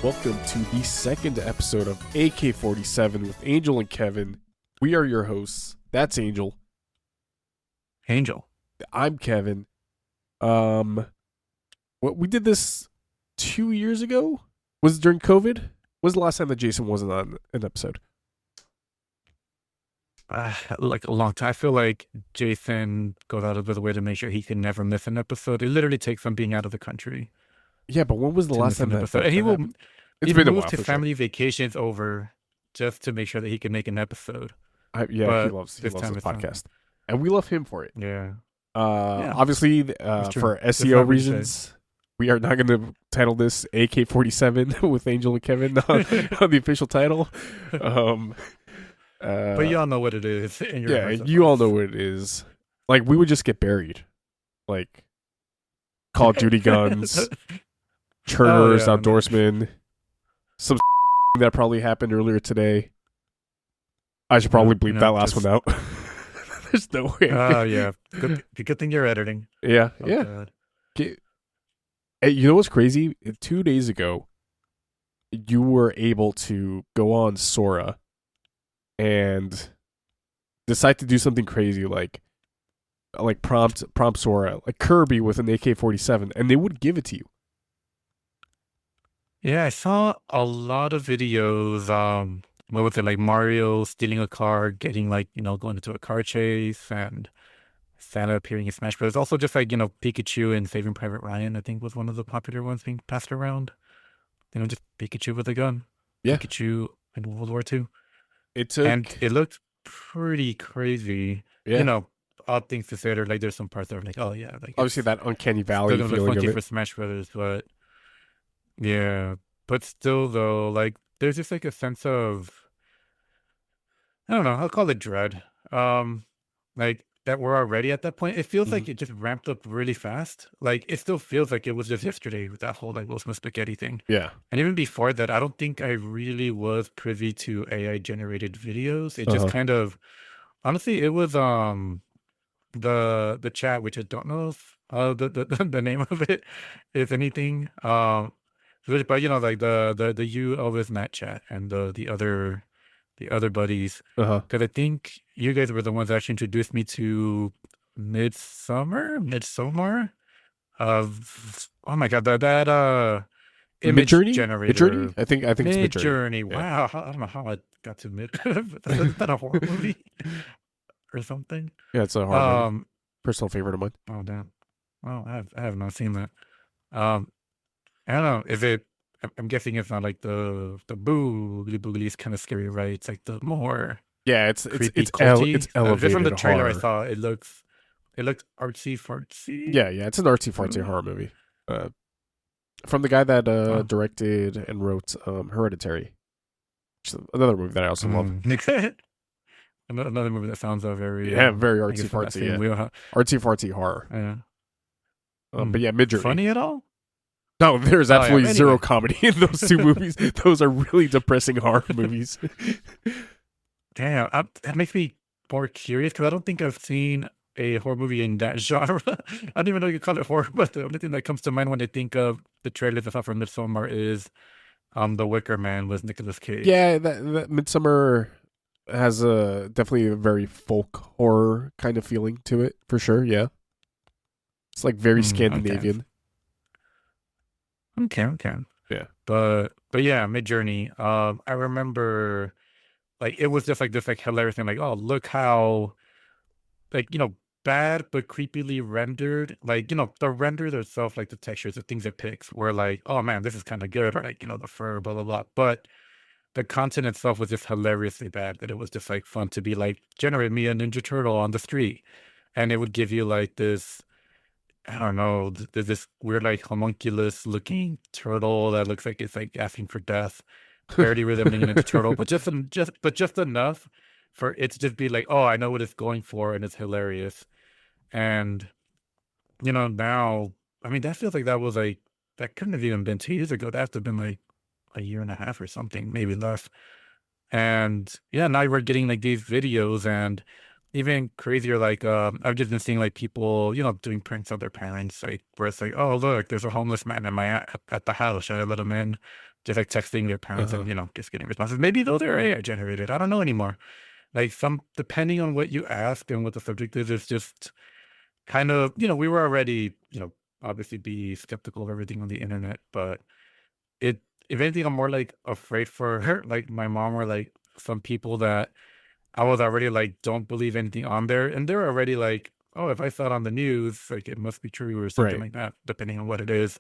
Welcome to the second episode of AK47 with Angel and Kevin. We are your hosts. That's Angel. Angel. I'm Kevin. We did this 2 years ago? Was it during COVID? When was the last time that Jason wasn't on an episode? Like a long time. I feel like Jason goes out of his way to make sure he can never miss an episode. It literally takes him being out of the country Yeah, but when was the to last miss time an that episode. And he will. happened? It's He been a moved while, his for sure. family vacations over just to make sure that he can make an episode. He But loves this the time it's not. podcast. And we love him for it. Yeah. Yeah. Obviously, That's true. for That's SEO not what he said. reasons, we are not going to title this AK47 with Angel and Kevin on the official title. But y'all know what it is. In your Yeah, hearts of you all hearts. know what it is. Like, we would just get buried. Like, Call of Duty guns, Churners, yeah, I know. outdoorsmen, some that probably happened earlier today. I should probably bleep that last one out. There's no way. Oh, yeah. Good thing you're editing. Yeah, Oh, yeah. God. Hey, you know what's crazy? 2 days ago, you were able to go on Sora and decide to do something crazy like prompt Sora, like Kirby with an AK-47, and they would give it to you. Yeah, I saw a lot of videos. What was it, like Mario stealing a car, getting going into a car chase, and Santa appearing in Smash Bros. Also, just Pikachu and Saving Private Ryan, I think was one of the popular ones being passed around. Just Pikachu with a gun. Yeah. Pikachu in World War II. It took, And it looked pretty crazy. yeah. Odd things to say. There's some parts that are like, oh yeah, like Obviously it's that uncanny still valley gonna look feeling of funky it. for Smash Brothers, but yeah. But still, though, like there's just like a sense of, I don't know, I'll call it dread. Like that we're already at that point. It feels like it just ramped up really fast. Like it still feels like it was just yesterday with that whole like Will Smith spaghetti thing. Yeah. And even before that, I don't think I really was privy to AI generated videos. It just Uh-huh. kind of, honestly, it was the chat, which I don't know if the name of it is anything. But like the you Elvis Matt chat and the other buddies, Uh-huh. because I think you guys were the ones that actually introduced me to Midsummer of, oh my god, that image Midjourney? generator. Midjourney? I think it's Midjourney. Midjourney. Yeah. Wow, I don't know how I got to is that a horror movie or something? Yeah, it's a hard movie. Um. Personal favorite of mine. Oh damn. Oh, I have not seen that. I don't know. Is it? I'm guessing it's not like the boogly booglies kind of scary, right? It's like the more Yeah, it's creepy, it's culty. elevated Just from the trailer I horror. saw, it looked artsy fartsy. Yeah, it's an artsy fartsy horror movie. From the guy that Wow. directed and wrote Hereditary. Which is another movie that I also love. Another movie that sounds very Yeah, very I artsy guess in that fartsy. same Yeah. wheelhouse. Artsy fartsy horror. Yeah. But yeah, Midjourney. Funny at all? No, there's Oh, yeah, absolutely zero anyway. comedy in those two movies. Those are really depressing horror movies. Damn, that makes me more curious because I don't think I've seen a horror movie in that genre. I don't even know you call it horror, but the only thing that comes to mind when I think of the trailers I saw for Midsommar is The Wicker Man with Nicolas Cage. Yeah, that Midsummer has definitely a very folk horror kind of feeling to it, for sure. Yeah, it's like very Scandinavian. Okay. Yeah. But yeah, Midjourney. I remember like it was just like this like hilarious thing, like, oh, look how like, bad but creepily rendered. Like, the renders itself, like the textures, the things it picks were like, oh man, this is kind of good, or like, the fur, blah blah blah. But the content itself was just hilariously bad that it was just like fun to be like, generate me a Ninja Turtle on the street. And it would give you like this, I don't know, there's this weird like homunculus looking turtle that looks like it's like asking for death, barely resembling a Ninja Turtle, but just enough for it to just be like, oh, I know what it's going for, and it's hilarious. And now, I mean, that feels like that couldn't have even been 2 years ago. That has to have been like a year and a half or something, maybe less. And yeah, now we're getting like these videos, and even crazier, like I've just been seeing like people, doing pranks on their parents, like where it's like, oh look, there's a homeless man at the house. Should I let him in? just like texting their parents Uh-huh. and just getting responses. Maybe those are AI generated. I don't know anymore. Like some depending on what you ask and what the subject is, it's just kind of we were already obviously be skeptical of everything on the internet, but it if anything, I'm more like afraid for her, like my mom or like some people that I was already like, don't believe anything on there. And they're already like, oh, if I saw it on the news, like it must be true or something Right. like that, depending on what it is.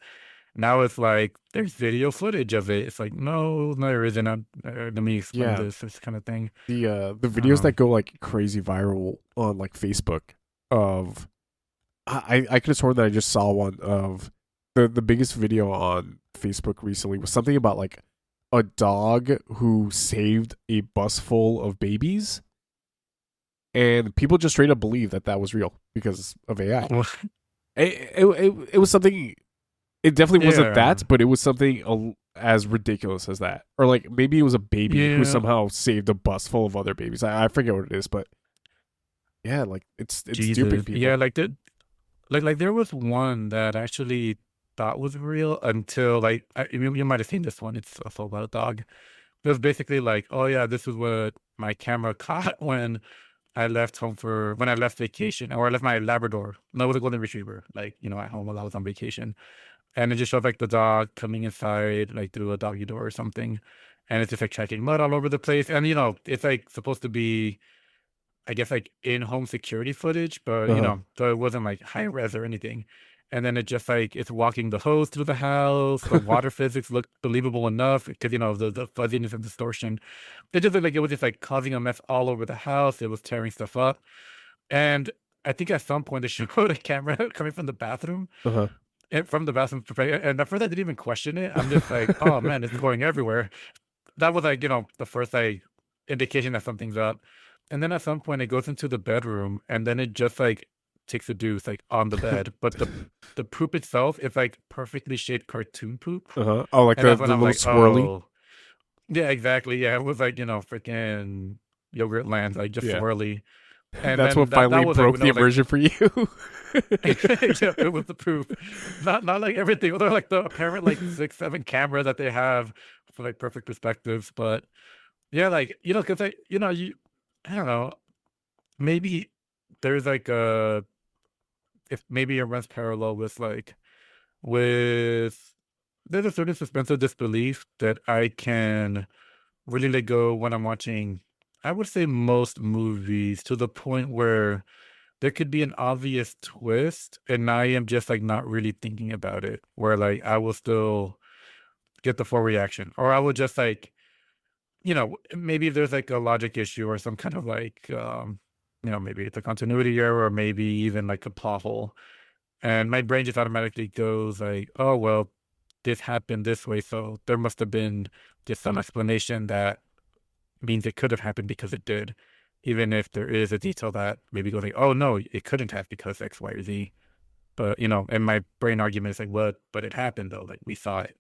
Now it's like, there's video footage of it. It's like, no, no, there isn't. Let me explain Yeah. this kind of thing. The I don't videos know. that go like crazy viral on like Facebook of I could have sworn that I just saw one of the biggest video on Facebook recently was something about like a dog who saved a bus full of babies, and people just straight up believe that that was real because of AI. It was something. It definitely wasn't Yeah. that, but it was something as ridiculous as that, or like maybe it was a baby who Yeah. somehow saved a bus full of other babies. I forget what it is, but yeah, like it's duping Jesus. Yeah. people. Like there was one that I actually thought was real until like, you might have seen this one. It's also about a dog. It was basically like, oh yeah, this is what my camera caught when I left vacation, or I left my Labrador. No, it was a golden retriever, like, at home while I was on vacation. And it just showed like the dog coming inside, like through a doggy door or something. And it's just like tracking mud all over the place. And it's like supposed to be, I guess, like in-home security footage, but Uh so it wasn't like high res or anything. And then it just like it's walking the hose through the house. The water physics looked believable enough because the fuzziness and distortion. It just looked like it was just like causing a mess all over the house. It was tearing stuff up. And I think at some point they showed a camera coming from the bathroom, huh. and from the bathroom, and at first I didn't even question it. I'm just like, oh man, it's going everywhere. That was like, the first like indication that something's up. And then at some point it goes into the bedroom and then it just like takes a deuce like on the bed. But the poop itself is like perfectly shaped cartoon poop. Uh huh. Oh, like And that's when the I'm little like, swirly. oh yeah, exactly. Yeah, it was like, freaking yogurt land, like just Yeah, swirly. And that's what then that finally was like broke when I the was like, immersion for you. yeah, it was the poop. Not like everything. They're like the apparent like 6, 7 camera that they have for like perfect perspectives. But yeah, like, because I don't know, maybe there's like if maybe it runs parallel with with there's a certain suspense of disbelief that I can really let go when I'm watching, I would say most movies, to the point where there could be an obvious twist and I am just like not really thinking about it, where like I will still get the full reaction, or I will just like, maybe if there's like a logic issue or some kind of like, maybe it's a continuity error or maybe even like a plot hole. And my brain just automatically goes like, oh, well, this happened this way. So there must have been just some explanation that means it could have happened because it did. Even if there is a detail that maybe goes like, oh, no, it couldn't have because X, Y, or Z. But, and my brain argument is like, what? But it happened though. Like we saw it.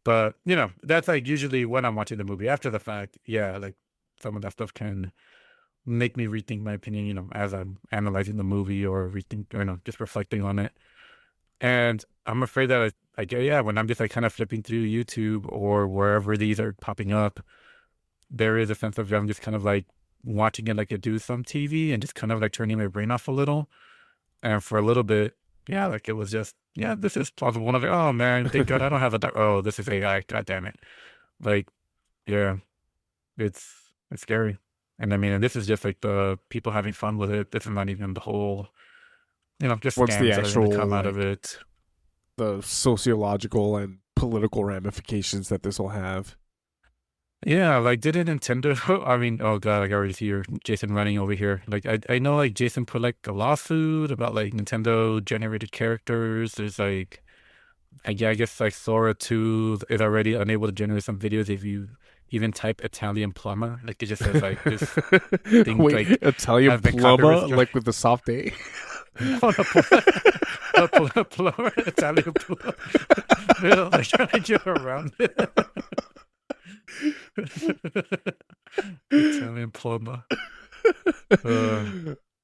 But, that's like usually when I'm watching the movie after the fact. Yeah, like some of that stuff can make me rethink my opinion, as I'm analyzing the movie or rethink, just reflecting on it. And I'm afraid that yeah, when I'm just like kind of flipping through YouTube or wherever these are popping up, there is a sense of I'm just kind of like watching it like I do some TV and just kind of like turning my brain off a little. And for a little bit, yeah, like it was just, yeah, this is plausible. And I was like, oh man, thank God I don't have oh, this is AI. God damn it. Like, yeah, it's scary. And I mean, and this is just like the people having fun with it. This is not even the whole, just What's the scams that are going to actual come out of like it. the sociological and political ramifications that this will have? Yeah, like didn't Nintendo, I mean, oh God, like I already see your Jason running over here. Like I know like Jason put like a lawsuit about like Nintendo generated characters. There's like, yeah, I guess like Sora 2 is already unable to generate some videos if you even type Italian plumber. Like it just says like this thing Wait, like Italian has been copyrighted. plumber like with the soft A? No, no, plumber, Italian plumber. They're like trying to get around it. Italian plumber. Uh,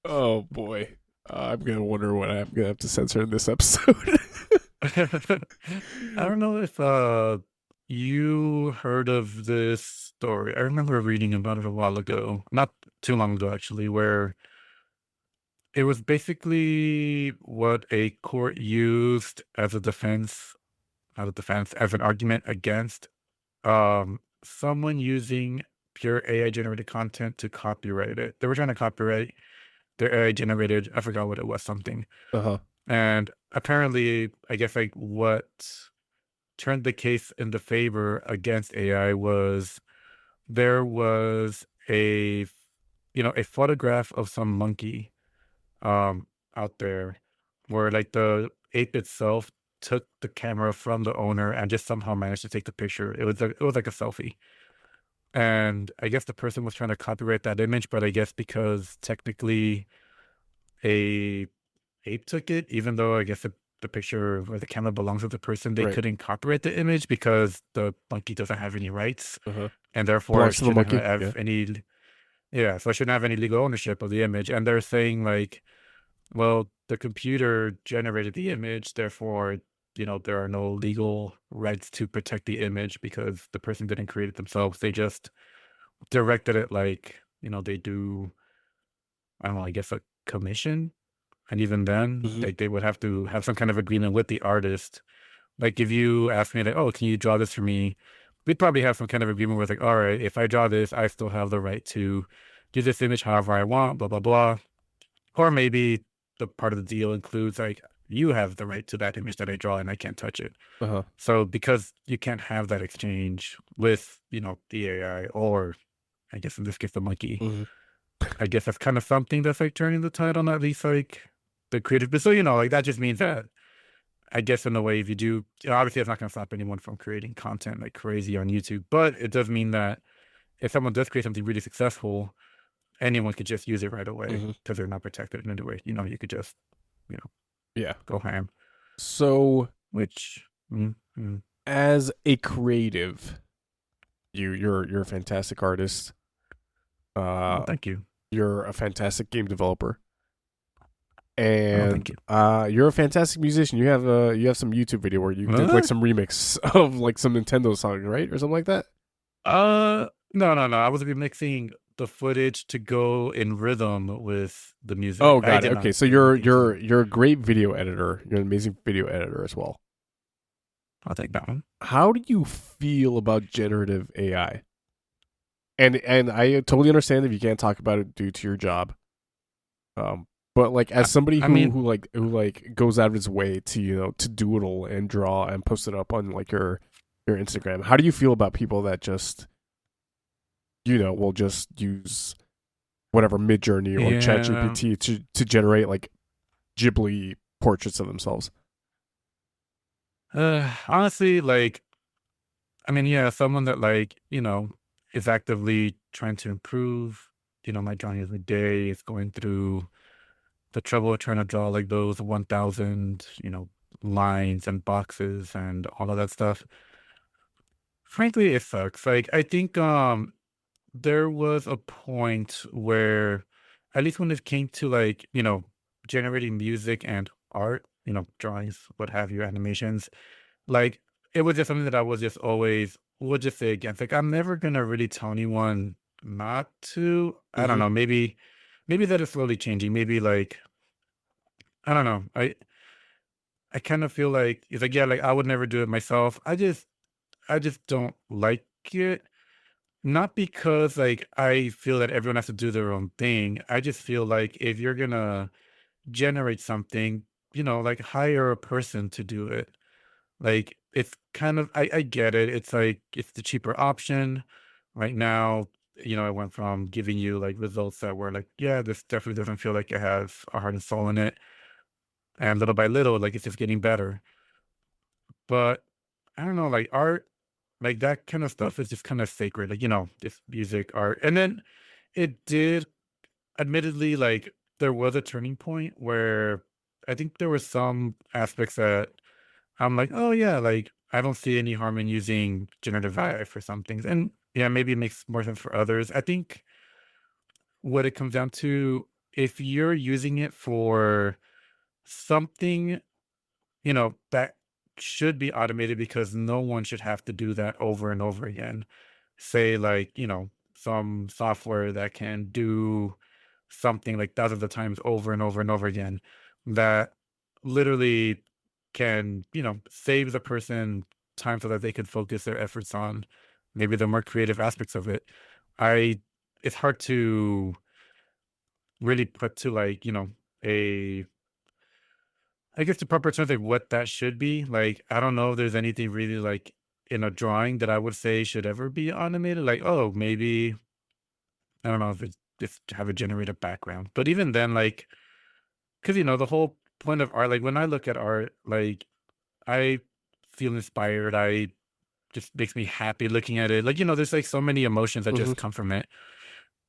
Oh boy. I'm gonna wonder what I'm gonna have to censor in this episode. I don't know if you heard of this story? I remember reading about it a while ago, not too long ago actually, where it was basically what a court used as a defense, not a defense, as an argument against someone using pure AI generated content to copyright it. They were trying to copyright their AI generated, I forgot what it was, something. Uh huh. And apparently, I guess like what turned the case in the favor against AI was there was a photograph of some monkey um out there where like the ape itself took the camera from the owner and just somehow managed to take the picture. It was like a selfie. And I guess the person was trying to copyright that image, but I guess because technically a ape took it, even though I guess the picture where the camera belongs to the person, they Right. couldn't copyright the image because the monkey doesn't have any rights Uh huh. and therefore Belongs to the shouldn't monkey. Yeah. have any, yeah, so I shouldn't have any legal ownership of the image. And they're saying like, well, the computer generated the image, therefore, there are no legal rights to protect the image because the person didn't create it themselves. They just directed it like, they do, I don't know, I guess a commission. And even then, Hmm. they would have to have some kind of agreement with the artist. Like if you ask me like, oh, can you draw this for me? We'd probably have some kind of agreement where it's like, all right, if I draw this, I still have the right to use this image however I want, blah, blah, blah. Or maybe the part of the deal includes like, you have the right to that image that I draw and I can't touch it. Uh huh. So because you can't have that exchange with, the AI or I guess in this case the monkey, Hmm. I guess that's kind of something that's like turning the tide on at least like the creative. But so like that just means that I guess in a way, if you do, obviously it's not going to stop anyone from creating content like crazy on YouTube, but it does mean that if someone does create something really successful, anyone could just use it right away Hmm. because they're not protected in any way. You could just, you know, Yeah. go ham. So, Which, as a creative, you're a fantastic artist. oh, Uh, thank you. you're a fantastic game developer, Oh, thank and you. you're a fantastic musician. You have some YouTube video where you did like What? some remix of like some Nintendo song, right, or something like that. No, no, no. I was remixing the footage to go in rhythm with the music. Oh, I got it. did Okay, not so make the you're theme you're song. you're a great video editor. You're an amazing video editor as well. I'll take that one. How do you feel about generative AI? And I totally understand if you can't talk about it due to your job. Um, but like I, as somebody I who mean, who goes out of his way to to doodle and draw and post it up on like your Instagram, how do you feel about people that just will just use whatever Midjourney or yeah. ChatGPT to generate like Ghibli portraits of themselves? Honestly, like, I mean, yeah, someone that like, is actively trying to improve, my drawing every day is going through the trouble of trying to draw like those 1,000, lines and boxes and all of that stuff. Frankly, it sucks. Like, I think, there was a point where, at least when it came to like, generating music and art, drawings, what have you, animations, like, it was just something that I was just always would just say against. Like, I'm never gonna really tell anyone not to. I don't Mm-hmm. know. Maybe that is slowly changing. Maybe like I don't know. I kind of feel like it's like yeah, like I would never do it myself. I just don't like it. Not because like I feel that everyone has to do their own thing. I just feel like if you're gonna generate something, like hire a person to do it. Like, it's kind of I get it. It's like it's the cheaper option. Right now, I went from giving you like results that were like, yeah, this definitely doesn't feel like it has a heart and soul in it. And little by little, like it's just getting better. But I don't know, like art, like that kind of stuff is just kind of sacred. Like, this music, art. And then it did admittedly like there was a turning point where I think there were some aspects that I'm like, "Oh, yeah, like, I don't see any harm in using generative AI for some things." And, yeah, maybe it makes more sense for others. I think what it comes down to, if you're using it for something, that should be automated because no one should have to do that over and over again. Say, like, some software that can do something like dozens of times over and over and over again that literally can, save the person time so that they could focus their efforts on maybe the more creative aspects of it. I It's hard to really put to, like, a I guess the proper terms like what that should be. Like, I don't know if there's anything really like in a drawing that I would say should ever be animated. Like, oh, maybe I don't know if it's just have a generated background. But even then, like, because the whole point of art, like when I look at art, like I feel inspired. I just makes me happy looking at it. Like, there's like so many emotions that Hmm. just come from it.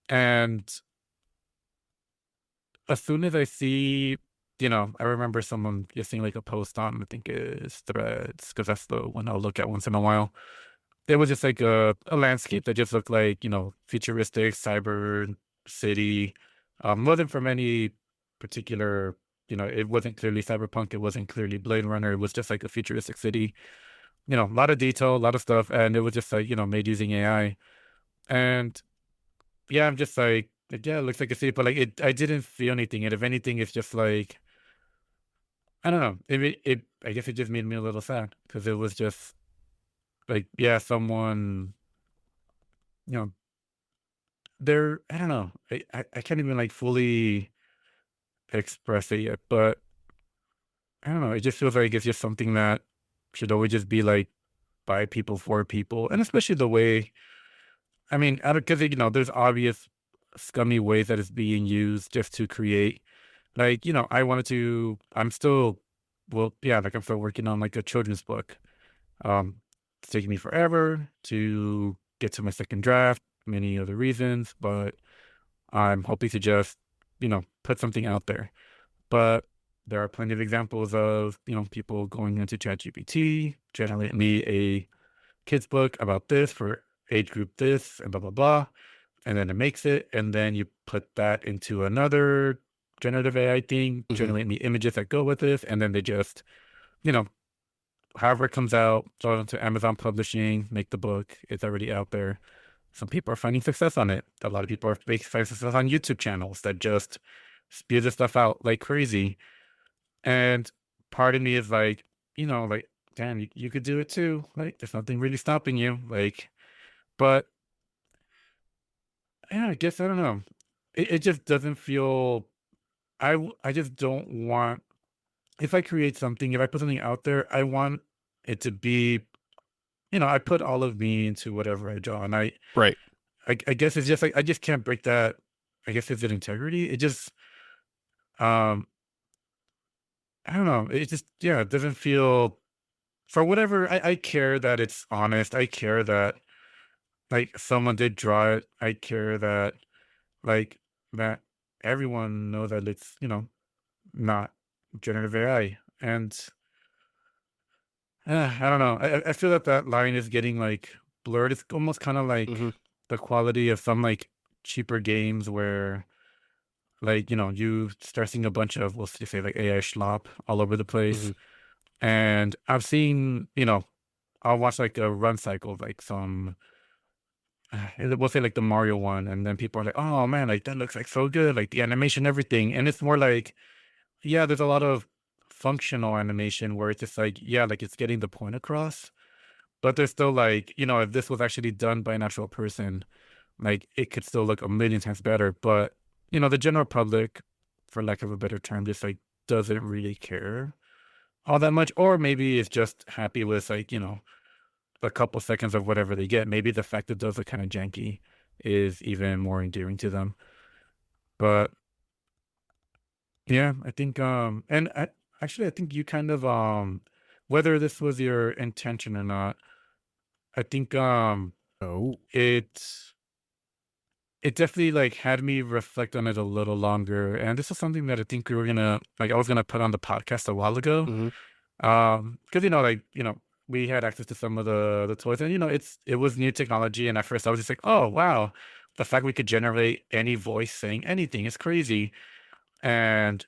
And as soon as I see, I remember someone just seeing like a post on, I think it's Threads, because that's the one I'll look at once in a while. There was just like a landscape that just looked like, futuristic cyber city. Wasn't from any particular, it wasn't clearly cyberpunk. It wasn't clearly Blade Runner. It was just like a futuristic city, a lot of detail, a lot of stuff. And it was just like, made using AI. And yeah, I'm just like, yeah, it looks like a city, but like I didn't feel anything. And if anything, it's just like, I don't know. I guess it just made me a little sad because it was just like, yeah, someone, you know, I don't know. I can't even like fully express it yet, but I don't know. It just feels like it's just something that should always just be like by people for people. And especially the way, I mean, I don't, because, there's obvious scummy ways that it's being used just to create, like, I'm still, well, yeah, like I'm still working on like a children's book. It's taking me forever to get to my second draft, many other reasons, but I'm hoping to just, put something out there. But there are plenty of examples of, people going into ChatGPT, generate me a kid's book about this for age group this and blah, blah, blah. And then it makes it. And then you put that into another generative AI thing, Hmm. generate me images that go with this. And then they just, you know, however it comes out, throw it into Amazon Publishing, make the book. It's already out there. Some people are finding success on it. A lot of people are finding success on YouTube channels that just spew this stuff out like crazy. And part of me is like, like, damn, you could do it too. Like, there's nothing really stopping you. Like, but yeah, I guess I don't know. It just doesn't feel. I just don't want. If I create something, if I put something out there, I want it to be. I put all of me into whatever I draw, and Right. I guess it's just like I just can't break that. I guess it's an integrity. It just um I don't know. It just yeah, it doesn't feel for whatever I care that it's honest. I care that like someone did draw it. I care that like that everyone knows that it's, not generative AI. And I don't know. I feel that that line is getting like blurred. It's almost kind of like Hmm. the quality of some like cheaper games where like, you start seeing a bunch of, we'll just say like AI schlop all over the Hmm. place. And I've seen, I'll watch like a run cycle of like some, we'll say like the Mario one. And then people are like, oh man, like that looks like so good. Like the animation, everything. And it's more like, yeah, there's a lot of functional animation where it's just like, yeah, like it's getting the point across. But there's still like, if this was actually done by an actual person, like it could still look a million times better. But, the general public, for lack of a better term, just like doesn't really care all that much. Or maybe it's just happy with like, a couple seconds of whatever they get. Maybe the fact that those are kind of janky is even more endearing to them. But yeah, I think actually I think you kind of whether this was your intention or not, I think Oh. it it definitely like had me reflect on it a little longer. And this is something that I think we were gonna like I was gonna put on the podcast a while ago. Hmm. Because like, we had access to some of the toys and it was new technology. And at first I was just like, oh wow, the fact we could generate any voice saying anything is crazy. And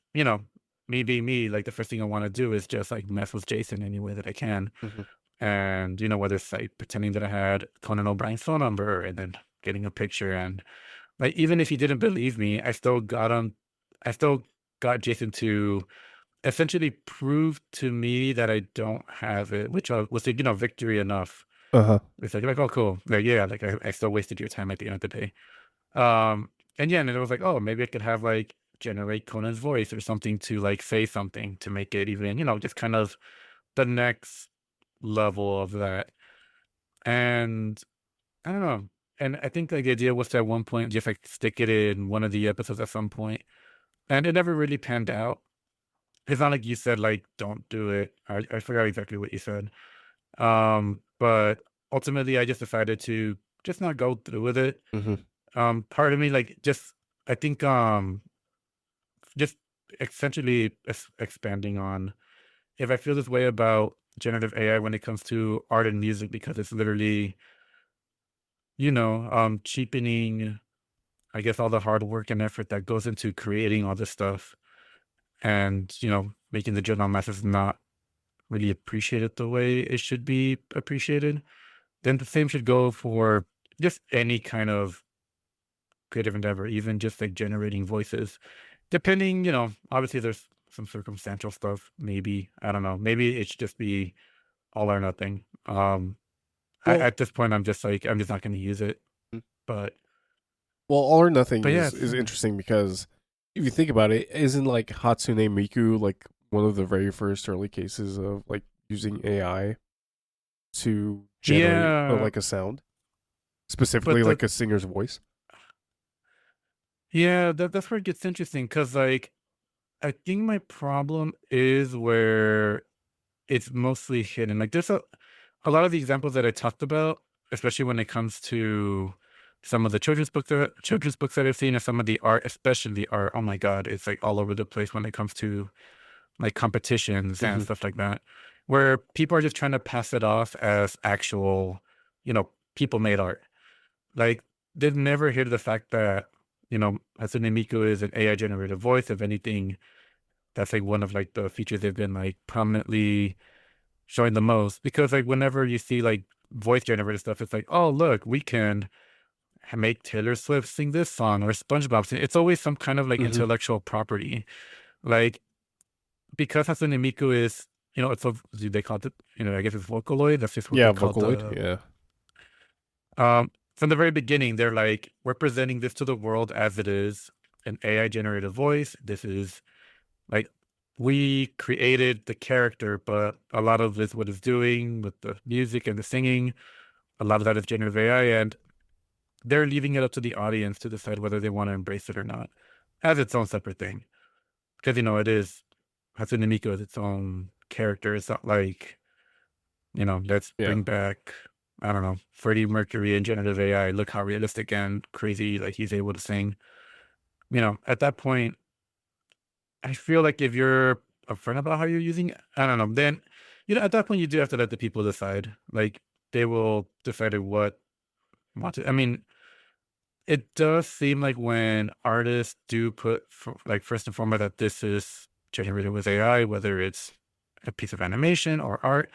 me being me, like the first thing I want to do is just like mess with Jason any way that I can. Hmm. And, whether it's like pretending that I had Conan O'Brien's phone number and then getting a picture. And like, even if he didn't believe me, I still got Jason to essentially prove to me that I don't have it, which was, victory enough. Uh-huh. It's like, oh, cool. Like, yeah, like I still wasted your time at the end of the day. And yeah, and it was like, oh, maybe I could have like generate Conan's voice or something to like say something to make it even, just kind of the next level of that. And I don't know. And I think like the idea was to at one point just like stick it in one of the episodes at some point. And it never really panned out. It's not like you said like don't do it. I forgot exactly what you said. But ultimately I just decided to just not go through with it. Hmm. Part of me like just I think just essentially expanding on if I feel this way about generative AI when it comes to art and music because it's literally, cheapening, I guess, all the hard work and effort that goes into creating all this stuff and, making the general masses not really appreciate it the way it should be appreciated, then the same should go for just any kind of creative endeavor, even just like generating voices. Depending, obviously there's some circumstantial stuff, maybe. I don't know. Maybe it should just be all or nothing. Well, At this point, I'm just like, I'm just not going to use it. But, all or nothing but yeah, is interesting because if you think about it, isn't like Hatsune Miku like one of the very first early cases of like using AI to generate yeah, like a sound, specifically but like a singer's voice? that's where it gets interesting because, like, I think my problem is where it's mostly hidden. Like, there's a lot of the examples that I talked about, especially when it comes to some of the children's books that I've seen, and some of the art, especially the art. Oh my god, it's like all over the place when it comes to like competitions and Hmm. stuff like that, where people are just trying to pass it off as actual, people made art. Like they've never hit the fact that Hatsune Miku is an AI generated voice. If anything, that's like one of like the features they've been like prominently showing the most. Because like whenever you see like voice generated stuff, it's like, oh look, we can make Taylor Swift sing this song or SpongeBob sing. It's always some kind of like Hmm. intellectual property. Like because Hatsune Miku is, it's a they call it, I guess it's Vocaloid. That's just what Yeah, they call Vocaloid. the Yeah. from the very beginning, they're like, we're presenting this to the world as it is an AI generated voice. This is like we created the character, but a lot of this what it's doing with the music and the singing, a lot of that is generative AI, and they're leaving it up to the audience to decide whether they want to embrace it or not, as its own separate thing. Because it is Hatsune Miku is its own character. It's not like let's Yeah. bring back, I don't know, Freddie Mercury and generative AI. Look how realistic and crazy like he's able to sing. At that point, I feel like if you're upfront about how you're using it, I don't know, then at that point you do have to let the people decide. Like they will decide what want to. I mean, it does seem like when artists do put like first and foremost that this is generated with AI, whether it's a piece of animation or art,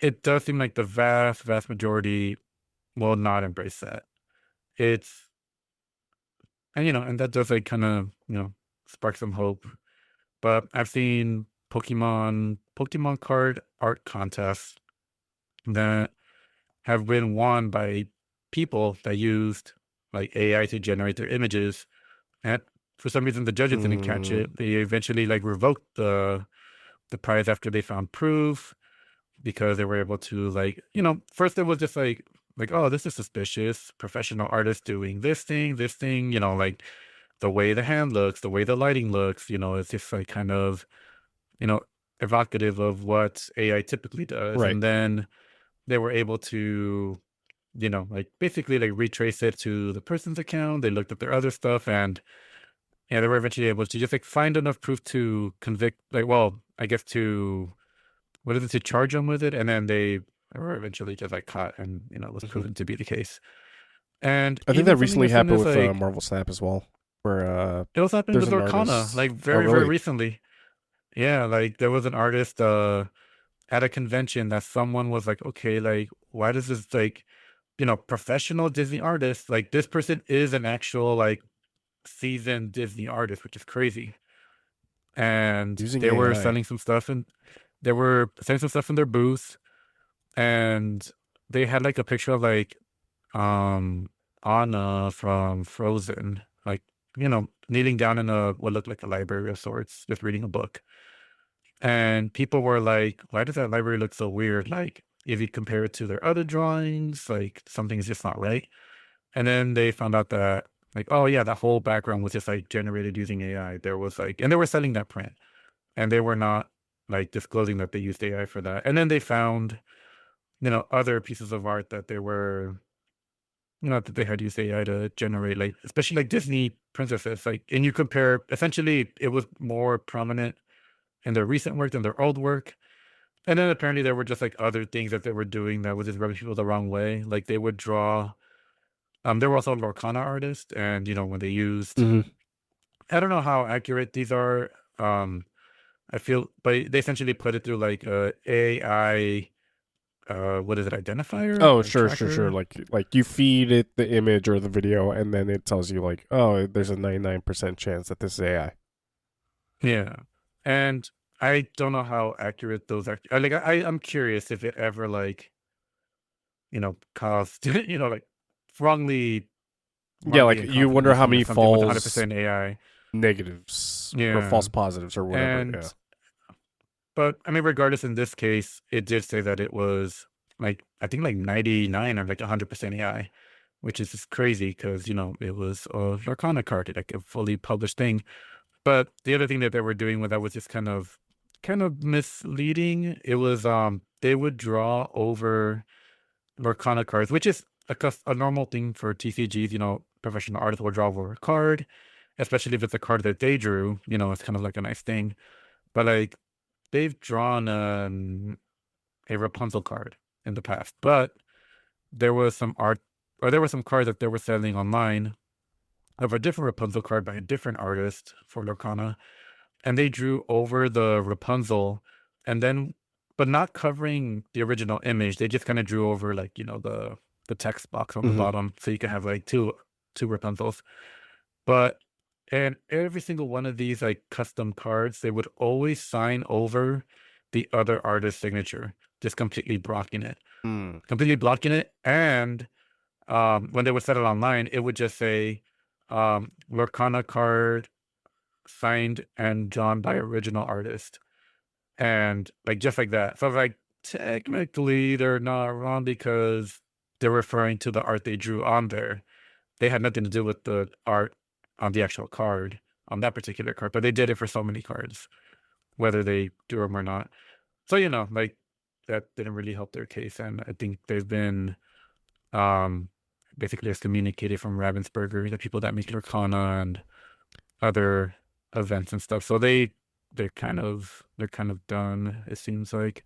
it does seem like the vast majority will not embrace that. It's and that does like kind of spark some hope. But I've seen Pokemon card art contests that have been won by people that used like AI to generate their images, and for some reason the judges didn't catch Mm. it. They eventually like revoked the prize after they found proof because they were able to like first it was just like oh this is suspicious professional artist doing this thing like the way the hand looks the way the lighting looks it's just like kind of you know evocative of what AI typically does, Right. and then they were able to like basically like retrace it to the person's account. They looked up their other stuff, and yeah, they were eventually able to just like find enough proof to convict like well I guess to what is it to charge them with it, and then they were eventually just like caught, and it was Hmm. proven to be the case. And I think even that something recently as soon happened as with like Marvel Snap as well, where it also happened there's with an Orkana, artist. like Oh, very really? recently. Yeah, like there was an artist at a convention that someone was like, okay, like why does this like, professional Disney artist, like this person is an actual like seasoned Disney artist, which is crazy. And Using they were AI. selling some stuff and they were selling some stuff in their booth, and they had like a picture of like um Anna from Frozen, like, kneeling down in a what looked like a library of sorts, just reading a book. And people were like, why does that library look so weird? Like, if you compare it to their other drawings, like something's just not right. And then they found out that, like, oh yeah, that whole background was just like generated using AI. There was like, and they were selling that print, and they were not like disclosing that they used AI for that. And then they found, other pieces of art that they were, that they had used AI to generate, like especially like Disney princesses. Like, and you compare, essentially, it was more prominent in their recent work than their old work. And then apparently there were just like other things that they were doing that was just rubbing people the wrong way. Like they would draw. There were also Lorcana artists, and when they used, Hmm. I don't know how accurate these are. Um, I feel, but they essentially put it through like a AI, what is it, identifier Oh, or sure, sure, sure. tracker? Like you feed it the image or the video, and then it tells you like, oh, there's a 99% chance that this is AI. Yeah, and I don't know how accurate those are. Like I'm curious if it ever like caused like wrongly Yeah, wrongly like and you wonder confidently how saying many that something was false 100% AI. negatives or false Yeah. positives or whatever. Yeah. And but I mean, regardless, in this case, it did say that it was like, I think like 99 or like 100% AI, which is just crazy because, it was a Lorcana card, like a fully published thing. But the other thing that they were doing with that was just kind of misleading. It was they would draw over Lorcana cards, which is a normal thing for TCGs. Professional artists will draw over a card, especially if it's a card that they drew. It's kind of like a nice thing. But like they've drawn a Rapunzel card in the past, but there was some art, or there were some cards that they were selling online of a different Rapunzel card by a different artist for Lorcana, and they drew over the Rapunzel, and then, but not covering the original image. They just kind of drew over like the text box on the Hmm. bottom, so you can have like two Rapunzels. But and every single one of these like custom cards, they would always sign over the other artist's signature, just Mm. completely blocking it. And when they would set it online, it would just say Lorcana card signed and drawn by original artist, and like just like that. So like technically they're not wrong because they're referring to the art they drew on there. They had nothing to do with the art on the actual card, on that particular card, but they did it for so many cards, whether they do them or not. So, like that didn't really help their case. And I think they've been um basically excommunicated from Ravensburger, the people that make Lorcana and other events and stuff. So they're kind of done, it seems like.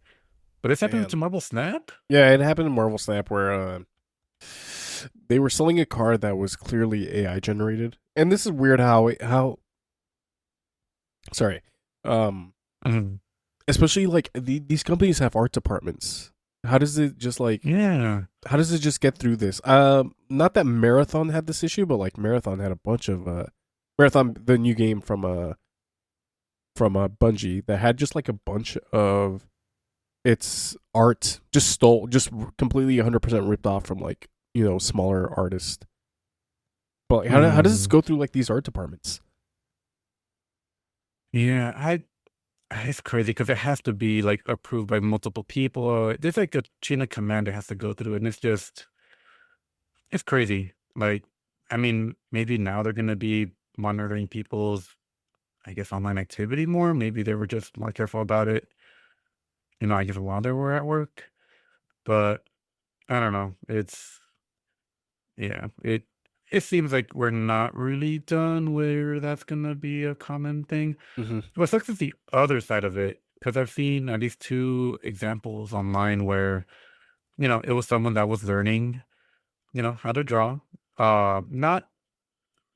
But this happened Man. to Marble Snap? Yeah, it happened in Marvel Snap where they were selling a card that was clearly AI generated, and this is weird how sorry, um, Mhm. especially like these companies have art departments. How does it just like Yeah. how does it just get through this? Not that Marathon had this issue, but like Marathon had a bunch of Marathon, the new game from Bungie that had just like a bunch of its art just completely 100% ripped off from like smaller artists. But like, how does this Mm. go through like these art departments? Yeah, it's crazy because it has to be like approved by multiple people. There's like a chain of command that has to go through, and it's crazy. Like, I mean, maybe now they're gonna be monitoring people's, I guess, online activity more. Maybe they were just more careful about it, I guess while they were at work. But I don't know. Yeah, it seems like we're not really done where that's gonna be a common thing. Hmm. What sucks is the other side of it, because I've seen at least two examples online where, it was someone that was learning, how to draw. Not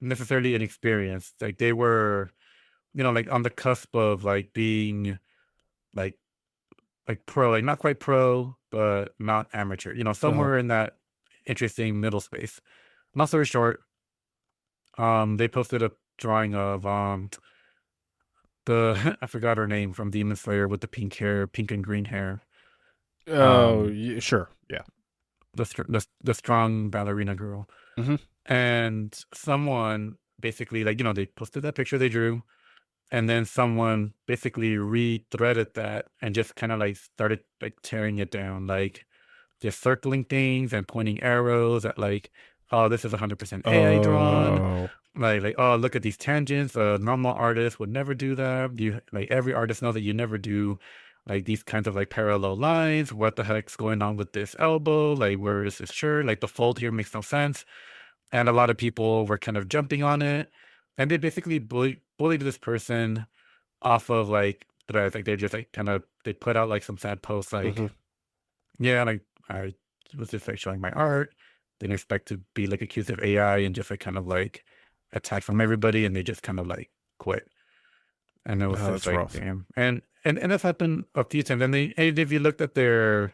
necessarily an experience. Like they were like on the cusp of like being like pro, like not quite pro, but not amateur, Uh-huh. somewhere in that interesting middle space. Long story short, they posted a drawing of the I forgot her name from Demon Slayer with the pink hair, pink and green hair. Oh, Um, yeah, sure. Yeah. the strong ballerina girl. Hmm. And someone basically like, they posted that picture they drew, and then someone basically rethreaded that and just kind of like started like tearing it down, like just circling things and pointing arrows at like, oh, this is 100% AI drawn. Oh. Like, oh, look at these tangents. A normal artist would never do that. You like every artist knows that you never do like these kinds of like parallel lines. What the heck's going on with this elbow? Like, where is this shirt? Like the fold here makes no sense. And a lot of people were kind of jumping on it, and they basically bullied this person off of like threads. Like they just like kind of they put out like some sad posts like, Hmm. yeah, like I was just like showing my art. Didn't expect to be like accused of AI and just like kind of like attacked from everybody, and they just kind of like quit. And it was Oh, just that's like, rough. damn. And that's happened a few times. And if you looked at their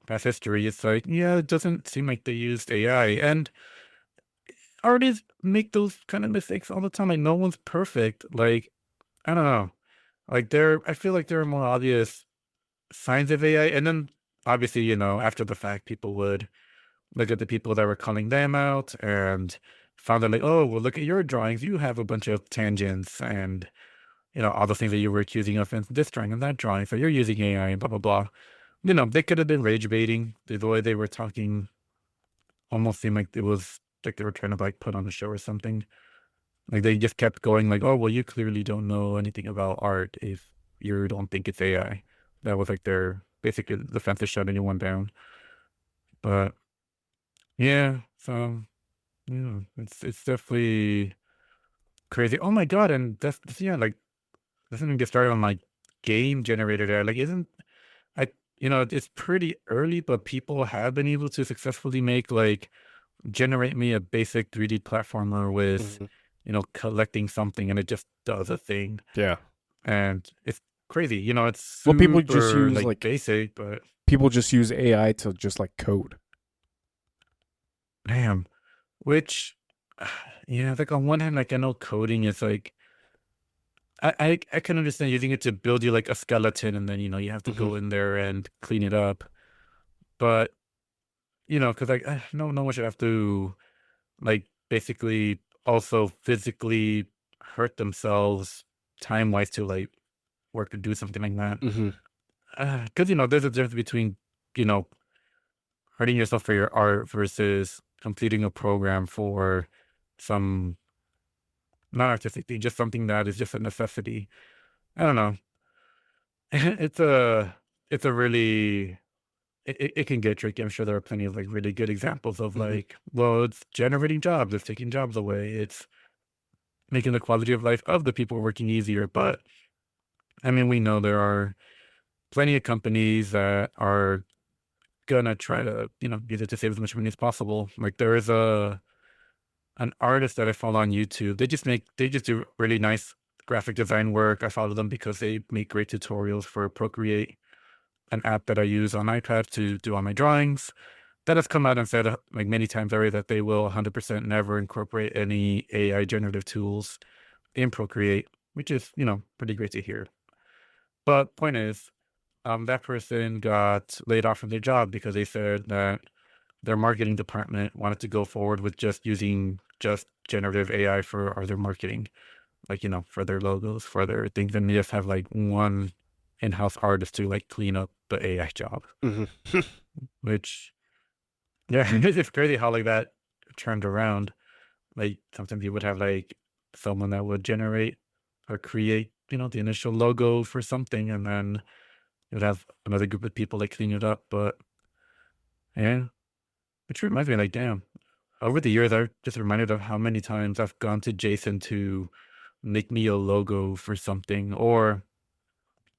past history, it's like, yeah, it doesn't seem like they used AI. And artists make those kind of mistakes all the time. Like no one's perfect. Like, I don't know. Like I feel like there are more obvious signs of AI. And then obviously, after the fact, people would look at the people that were calling them out and found out like, oh, well, look at your drawings. You have a bunch of tangents and, all the things that you were accusing of in this drawing and that drawing. So you're using AI and blah, blah, blah. They could have been rage baiting. The way they were talking almost seemed like it was like they were trying to like put on a show or something. Like they just kept going like, oh, well, you clearly don't know anything about art if you don't think it's AI. That was like their basically defense to shut anyone down. But yeah, so it's definitely crazy. Oh my god, and yeah, like doesn't even get started on like game generator there. Like isn't I it's pretty early, but people have been able to successfully make like generate me a basic 3D platformer with, Hmm. collecting something and it just does a thing. Yeah. And it's crazy. It's Well, people just super use like like basic, but people just use AI to just like code. damn, which yeah, like on one hand, like I know coding is like I can understand using it to build you like a skeleton and then you have to Hmm. go in there and clean it up. But because like no one should have to like basically also physically hurt themselves time wise to like work to do something like that. Hmm. Because there's a difference between you know hurting yourself for your art versus completing a program for some not artistic thing, just something that is just a necessity. I don't know. It's a it's a really it can get tricky. I'm sure there are plenty of like really good examples of Hmm. like, well, it's generating jobs, it's taking jobs away, it's making the quality of life of the people working easier. But I mean, we know there are plenty of companies that are gonna try to, use it to save as much money as possible. Like there is an artist that I follow on YouTube. They just do really nice graphic design work. I follow them because they make great tutorials for Procreate, an app that I use on iPad to do all my drawings. That has come out and said like many times already that they will 100% never incorporate any AI generative tools in Procreate, which is, pretty great to hear. But point is, that person got laid off from their job because they said that their marketing department wanted to go forward with just using just generative AI for their marketing, like, for their logos, for their things, and they just have like one in-house artist to like clean up the AI job, Hmm. which, yeah, it's crazy how like that turned around. Like sometimes you would have like someone that would generate or create, the initial logo for something, and then you would have another group of people like clean it up. But yeah, which reminds me, like, damn, over the years, I've just reminded of how many times I've gone to Jason to make me a logo for something, or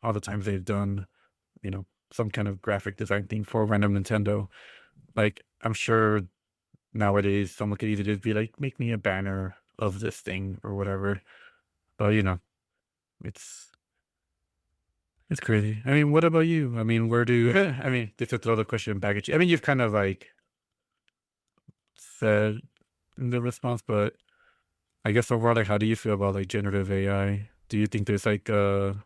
all the times they've done, some kind of graphic design thing for random Nintendo. Like, I'm sure nowadays someone could easily just be like, make me a banner of this thing or whatever. But It's it's crazy. I mean, what about you? I mean, where do I mean, just to throw the question back at you. I mean, you've kind of like said in the response, but I guess overall, like, how do you feel about like generative AI? Do you think there's like a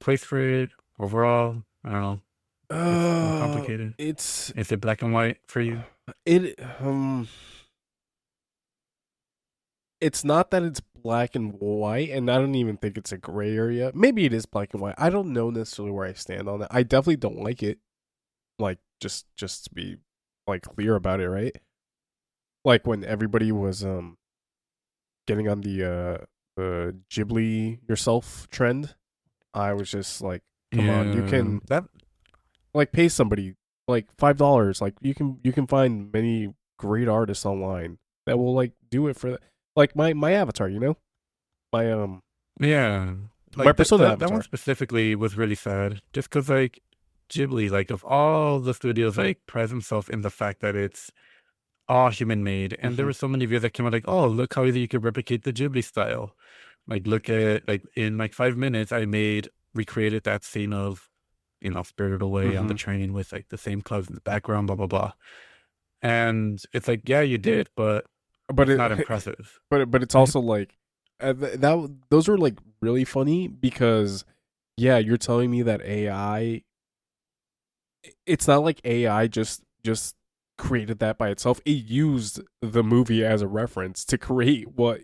place for it overall? I don't know. It's more Uh, complicated. it's Is it black and white for you? it it's not that it's black and white, and I don't even think it's a gray area. Maybe it is black and white. I don't know necessarily where I stand on that. I definitely don't like it. Like just to be like clear about it, right? Like when everybody was getting on the Ghibli yourself trend, I was just like, come on, you Yeah, can that like pay somebody like $5. Like you can find many great artists online that will like do it for like my avatar, my yeah, my like persona that one avatar. specifically was really sad. Just because like Ghibli, like of all the studios, like prides himself in the fact that it's all human made, and there Hmm. were so many videos that came out like, oh, look how easy you could replicate the Ghibli style. Like look at like in like 5 minutes, I made recreated that scene of Spirited Away on the Hmm. train with like the same clouds in the background, blah blah blah. And it's like, yeah, you did, but But it's not it impressive. but it's also like that those were like really funny because yeah, you're telling me that AI, it's not like AI just created that by itself. It used the movie as a reference to create what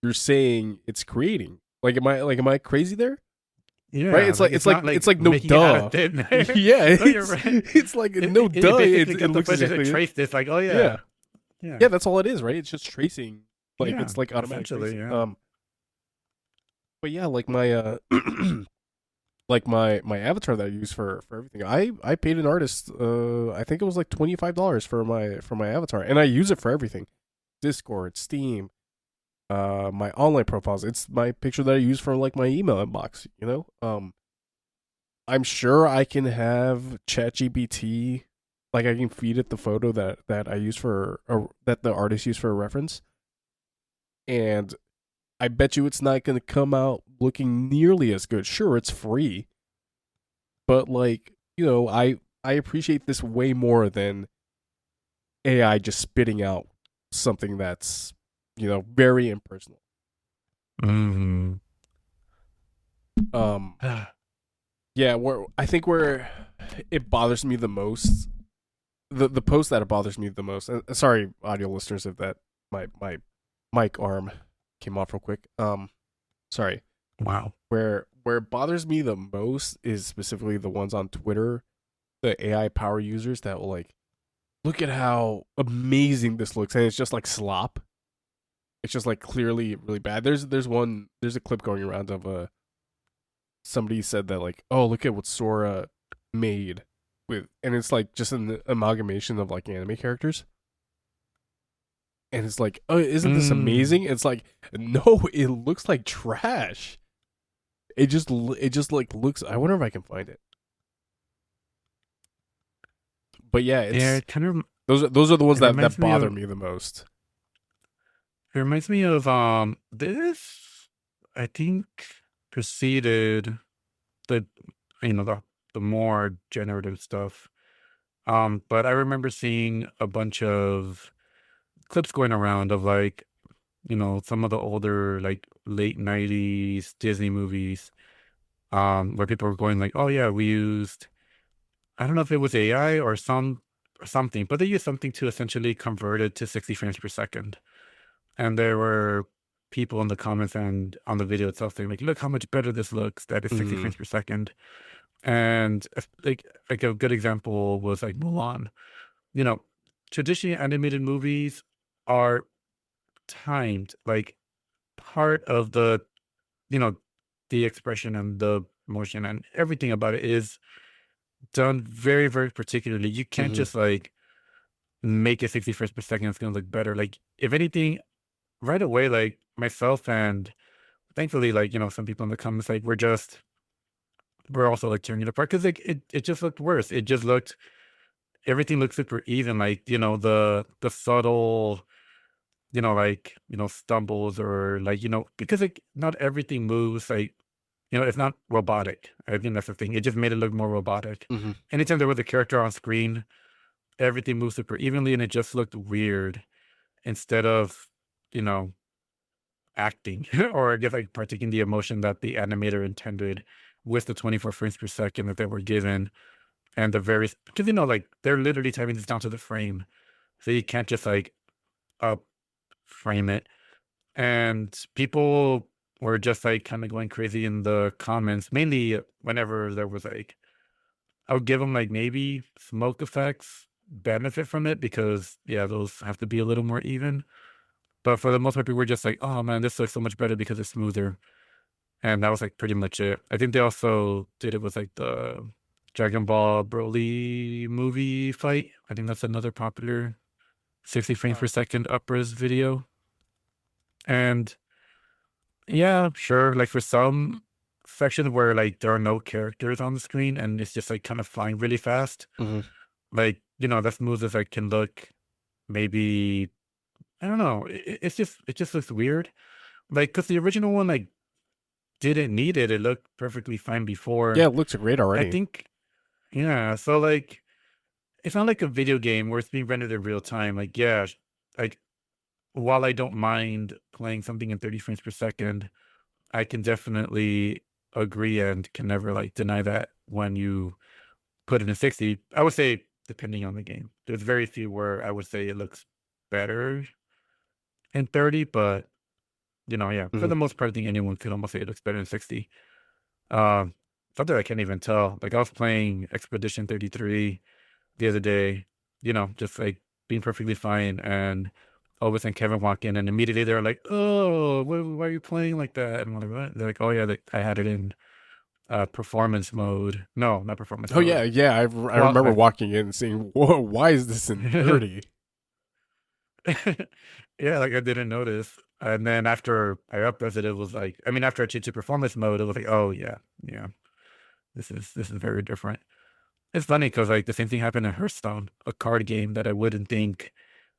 you're saying it's creating. Like am I crazy there? Right? Yeah, It's like like it's it's like not it's like like no making it out of duh. thin air. Yeah, No, you're it's right. it's like It, no it, it duh. basically It got the looks footage and exactly it. traced this, like, oh Yeah. yeah, yeah, Yeah, that's all it is, right? It's just tracing. Like yeah, it's like automatic essentially, tracing. yeah. But yeah, like my like my avatar that I use for everything. I paid an artist I think it was like $25 for my avatar, and I use it for everything. Discord, Steam, my online profiles. It's my picture that I use for like my email inbox. I'm sure I can have ChatGPT, like I can feed it the photo that I use for that the artist used for a reference, and I bet you it's not going to come out looking nearly as good. Sure, it's free, but like I appreciate this way more than AI just spitting out something that's very impersonal. Hmm. Um, yeah, where I think where it bothers me the most, the post that it bothers me the most. Sorry, audio listeners, if that my mic arm came off real quick. Sorry. Wow. Where it bothers me the most is specifically the ones on Twitter, the AI power users that will like look at how amazing this looks, and it's just like slop. It's just like clearly really bad. There's a clip going around of somebody said that like, oh, look at what Sora made with, and it's like just an amalgamation of like anime characters, and it's like, oh, isn't this Mm. amazing? It's like, no, it looks like trash. It just like looks. I wonder if I can find it. But yeah, Yeah, it's it kind of those are the ones it that reminds me bother of me the most. this I think preceded the the more generative stuff. But I remember seeing a bunch of clips going around of like, some of the older like late 90s Disney movies, where people were going like, oh yeah, we used, I don't know if it was AI or something, but they used something to essentially convert it to 60 frames per second. And there were people in the comments and on the video itself saying like, look how much better this looks that is 60 Mm-hmm. frames per second. And like a good example was like Mulan. You know, traditionally animated movies are timed. Like part of you know, the expression and the motion and everything about it is done very, very particularly. You can't Mm-hmm. just like make it 60 frames per second. It's gonna look better. Like if anything, right away, like myself and thankfully, like, some people in the comments, like we're also like tearing it apart because like it just looked worse. It just looked everything looked super even. Like, the subtle like, stumbles or like, because like not everything moves like, it's not robotic. I think that's the thing. It just made it look more robotic. Hmm. Anytime there was a character on screen, everything moved super evenly and it just looked weird instead of, you know, acting or just like partaking the emotion that the animator intended with the 24 frames per second that they were given and the various, because like they're literally typing this down to the frame. So you can't just like up frame it. And people were just like kind of going crazy in the comments, mainly whenever there was like, I would give them like maybe smoke effects benefit from it because yeah, those have to be a little more even. But for the most part, people were just like, oh man, this looks so much better because it's smoother. And that was like pretty much it. I think they also did it with like the Dragon Ball Broly movie fight. I think that's another popular 60 frames per second upres video. And yeah, sure. Like for some sections where like there are no characters on the screen and it's just like kind of flying really fast, Hmm. like, that smooth as I can look, maybe I don't know. It just looks weird. Like, cause the original one like didn't need it. It looked perfectly fine Yeah, before. it looks great I already. think, yeah. So like, it's not like a video game where it's being rendered in real time. Like, yeah, like while I don't mind playing something in 30 frames per second, I can definitely agree and can never like deny that when you put it in 60. I would say depending on the game. There's very few where I would say it looks better in 30, but yeah, for Hmm. the most part, I think anyone could almost say it looks better in 60. Um, Something I can't even tell. Like I was playing Expedition 33 the other day, just like being perfectly fine, and all of a sudden Kevin walked in, and immediately they're like, "Oh, why are you playing like that?" And I'm like, "What?" They're like, "Oh yeah, I had it in performance mode. No, not performance Oh yeah, mode. yeah. I remember walking in and saying, "Whoa, why is this in 30?" Yeah, like I didn't notice. And then after I upres it, it was like, I mean, after I changed to performance mode, it was like, oh yeah, yeah, this is very different. It's funny because like the same thing happened in Hearthstone, a card game that I wouldn't think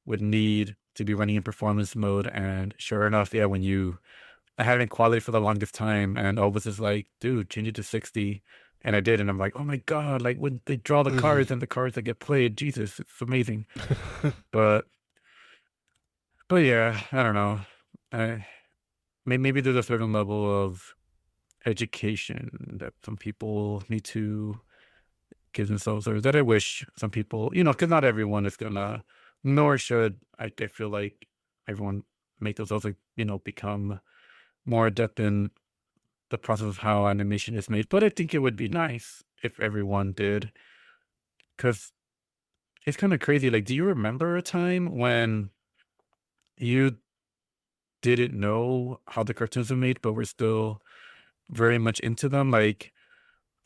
would need to be running in performance mode. And sure enough, yeah, when I had it in quality for the longest time, and Obus is like, dude, change it to 60. And I did, and I'm like, oh my God, like when they draw the Hmm. cards and the cards that get played, Jesus, it's amazing. But but yeah, I don't know. I maybe there's a certain level of education that some people need to give themselves, or that I wish some people, because not everyone is gonna, nor should I feel like everyone make themselves like, become more adept in the process of how animation is made. But I think it would be nice if everyone did, because it's kind of crazy. Like, do you remember a time when you didn't know how the cartoons were made, but were still very much into them? Like,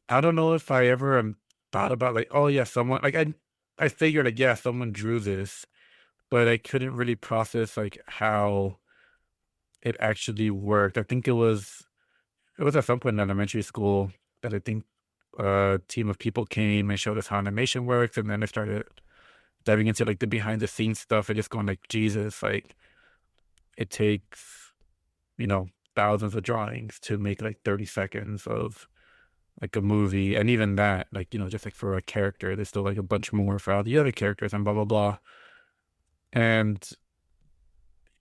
I don't know if I ever thought about like, oh yeah, someone like I figured like yeah, someone drew this, but I couldn't really process like how it actually worked. I think it was at some point in elementary school that I think a team of people came and showed us how animation works, and then I started diving into like the behind the scenes stuff and just going like, Jesus, like it takes, you know, thousands of drawings to make like 30 seconds of like a movie. And even that, like, just like for a character, there's still like a bunch more for all the other characters and blah, blah, blah. And,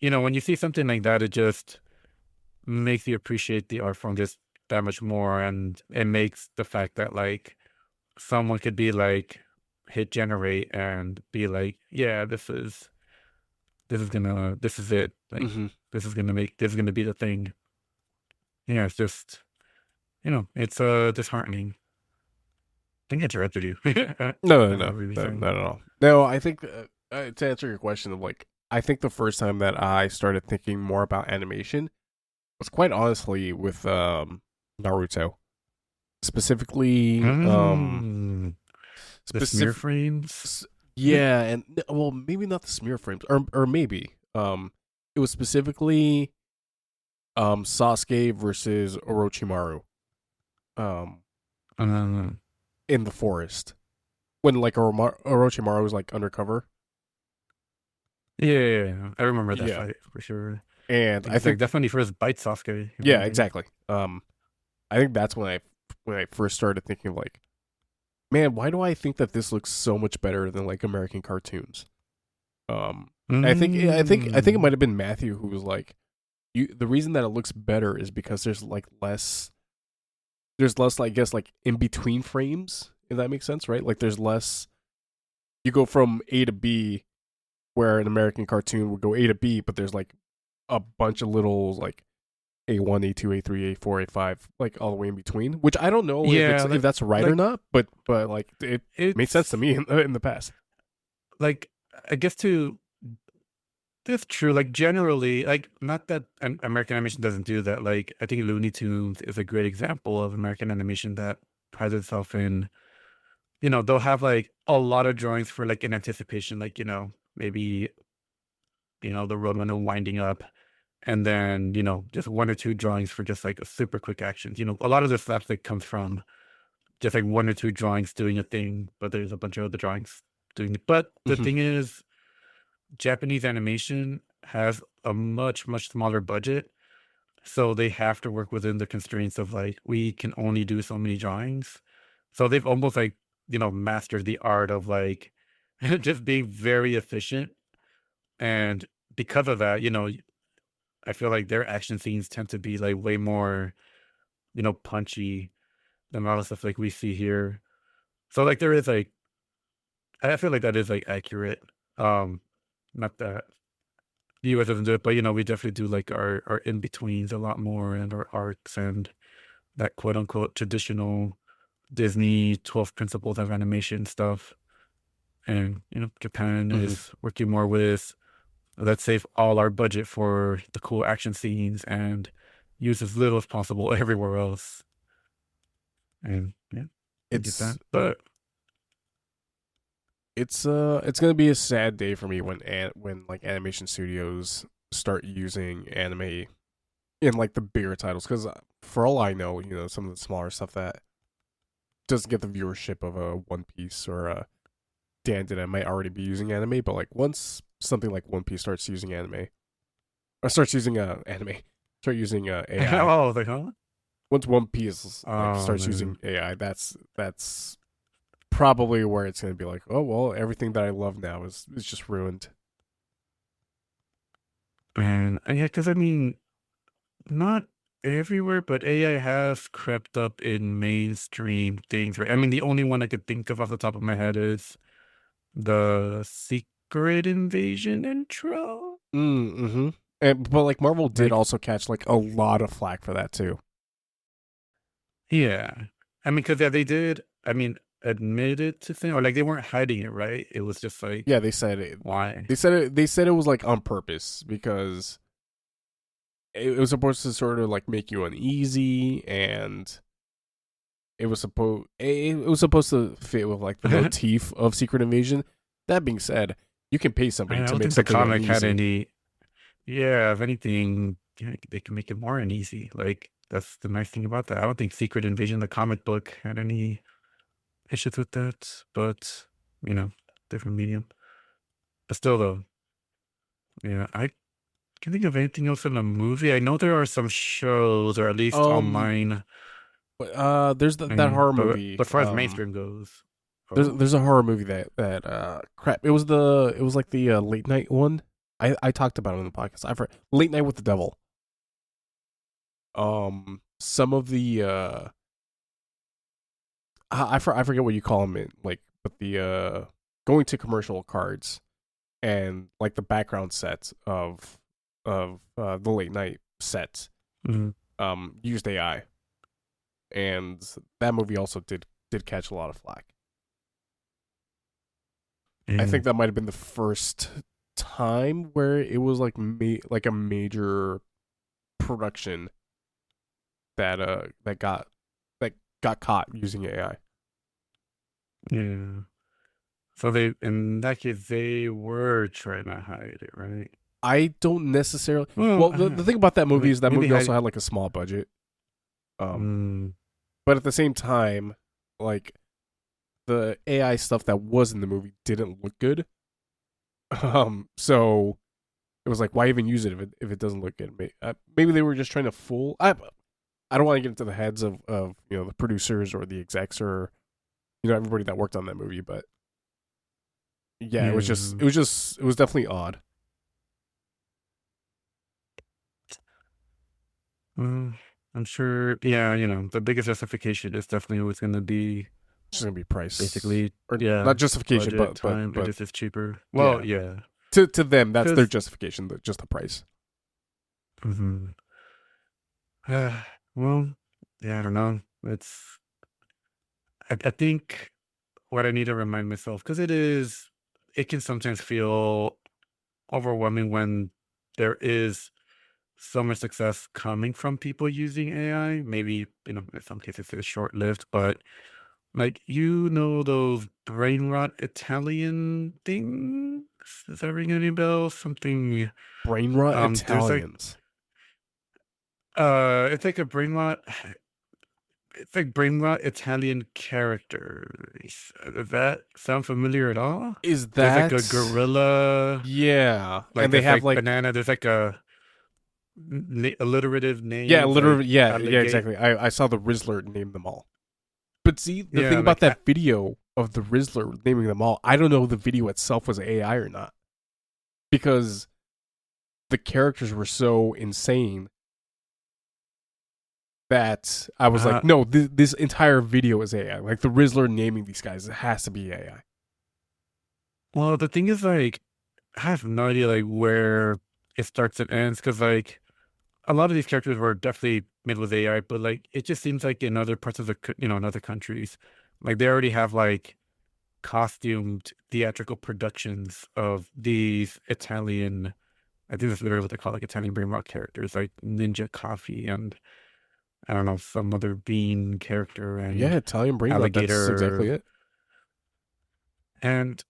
when you see something like that, it just makes you appreciate the art form just that much more. And it makes the fact that like someone could be like, hit generate and be like, yeah, this is it. Like, Hmm. this is gonna be the thing. Yeah, it's just, it's disheartening. I think I interrupted you. I No, no, don't no, know what you no, saying. not at all. No, I think to answer your question of like, I think the first time that I started thinking more about animation was quite honestly with Naruto, specifically Mm, the smear specific. frames. Yeah, and well, maybe not the smear frames, or maybe it was specifically Sasuke versus Orochimaru um Uh, in the forest when like Orochimaru was like undercover. Yeah, I remember that Yeah, fight for sure. and Like I he's like think definitely first bite Sasuke, if yeah, anything. exactly. I think that's when I first started thinking like, man, why do I think that this looks so much better than like American cartoons? Um, I think it might Mm. have been Matthew who was like, you. The reason that it looks better is because there's less, I guess, like in between frames. If that makes sense, right? Like there's less. You go from A to B, where an American cartoon would go A to B, but there's like a bunch of little like A1, A2, A3, A4, A5, like all the way in between. Which I don't know Yeah, if that's right or like not, but like it made sense to it's me in the past. like I guess to that's true. Like generally, like not that American animation doesn't do that. Like I think Looney Tunes is a great example of American animation that prides itself in. They'll have like a lot of drawings for like in anticipation, like maybe the Roadrunner winding up, and then just one or two drawings for just like a super quick actions. A lot of the slapstick comes from just like one or two drawings doing a thing, but there's a bunch of other drawings doing it. But the Mm-hmm. thing is, Japanese animation has a much, much smaller budget. So they have to work within the constraints of like, we can only do so many drawings. So they've almost like, mastered the art of like just being very efficient. And because of that, I feel like their action scenes tend to be like way more, punchy than a lot of stuff like we see here. So like there is like I feel like that is like accurate. Um, Not that the US doesn't do it, but we definitely do like our in betweens a lot more and our arcs and that quote unquote traditional Disney 12 principles of animation stuff. And Japan Mm-hmm. is working more with let's save all our budget for the cool action scenes and use as little as possible everywhere else. And yeah, I get It's that. But it's gonna be a sad day for me when like animation studios start using anime in like the bigger titles because for all I know, some of the smaller stuff that doesn't get the viewership of a One Piece or a Dan I might already be using anime, but like once something like One Piece starts using anime or starts using start using AI. oh, like huh? Once One Piece like Oh starts man. using AI, that's probably where it's gonna be like, oh well, everything that I love now is just ruined. Man, yeah, because I mean, not everywhere, but AI has crept up in mainstream things, right? I mean, the only one I could think of off the top of my head is the Secret Invasion intro. Mm-hmm. But like Marvel did Like, also catch like a lot of flack for that too. yeah. I mean, because yeah, they did, I mean, admit it to thing, or like they weren't hiding it, right? It was just Yeah, like, they said it. why? They said it was like on purpose because it was supposed to sort of like make you uneasy, and it was supposed to fit with like the motif of Secret Invasion. That being said, you can pay somebody I to don't make think the something comic had uneasy. any. Yeah, if anything, yeah, they can make it more uneasy. Like that's the nice thing about that. I don't think Secret Invasion, the comic book, had any issues with that, but you know, different medium. But still, though, yeah, I can't think of anything else in the movie. I know there are some shows, or at least Um, online. there's that horror But movie. as far as mainstream goes, oh, There's a horror movie that crap. It was like the late night one. I talked about it on the podcast. I've heard Late Night with the Devil. Some of the I forget what you call them in like, but the going to commercial cards and like the background set of the late night set mhm, used AI, and that movie also did catch a lot of flack. I yeah, think that might have been the first time where it was like like a major production that got caught using AI. yeah. So they, in that case, they were trying to hide it, right? I don't necessarily. Well, Well, the thing about that movie is that maybe movie also hide. had like a small budget. Um, Mm, but at the same time, like the AI stuff that was in the movie didn't look good. So it was like, why even use it if it doesn't look good? Maybe they were just trying to fool. I don't want to get into the heads of the producers or the execs or everybody that worked on that movie, but yeah, Yeah. it was definitely odd. Well, I'm sure. Yeah, the biggest justification is definitely always going to be It's just gonna be price basically, or yeah, not justification, budget, but time, and just is cheaper. Well, yeah, yeah, to them that's their because justification, just the price. hmm well, yeah, I don't know. I think what I need to remind myself because it can sometimes feel overwhelming when there is so much success coming from people using AI. Maybe, in some cases it's short lived, but like, those brain rot Italian things? Does that ring any bells? Something, Brain rot there's like, Italians. it's like a brain rot, it's like brain rot Italian characters. Does that sound familiar at all? Is There's like a that gorilla, yeah? like And they there's have like like banana, there's like a alliterative yeah, names literally like yeah, alligate. exactly. I saw the Rizzler name them all. But see, the thing Yeah, about like that video of the Rizzler naming them all, I don't know if the video itself was AI or not because the characters were so insane that I was uh, like, no, this entire video is AI. Like the Rizzler naming these guys, it has to be AI. well, the thing is like I have no idea like where it starts and ends because like a lot of these characters were definitely made with AI, but like it just seems like in other parts of in other countries, like they already have like costumed theatrical productions of these Italian. I think that's literally what they call like Italian brain rock characters, like Ninja Coffee and I don't know some other bean character Yeah, and Italian brain rot. That's exactly alligator it. and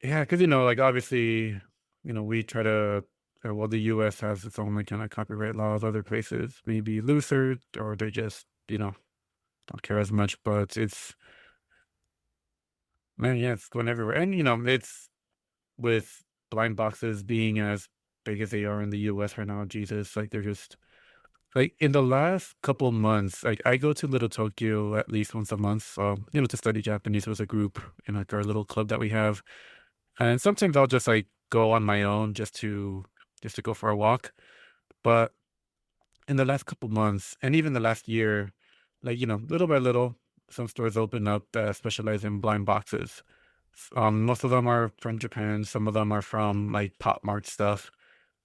yeah, because like obviously, we try to. Well, the U.S. has its own like kind of copyright laws. Other places maybe looser, or they just don't care as much. But it's man, yeah, it's going everywhere, and it's with blind boxes being as big as they are in the U.S. right now. Jesus, like they're just like in the last couple months. Like I go to Little Tokyo at least once a month, to study Japanese as a group in like our little club that we have. And sometimes I'll just like go on my own just to go for a walk. But in the last couple months and even the last year, like little by little, some stores open up that specialize in blind boxes. Most of them are from Japan. Some of them are from like Pop Mart stuff.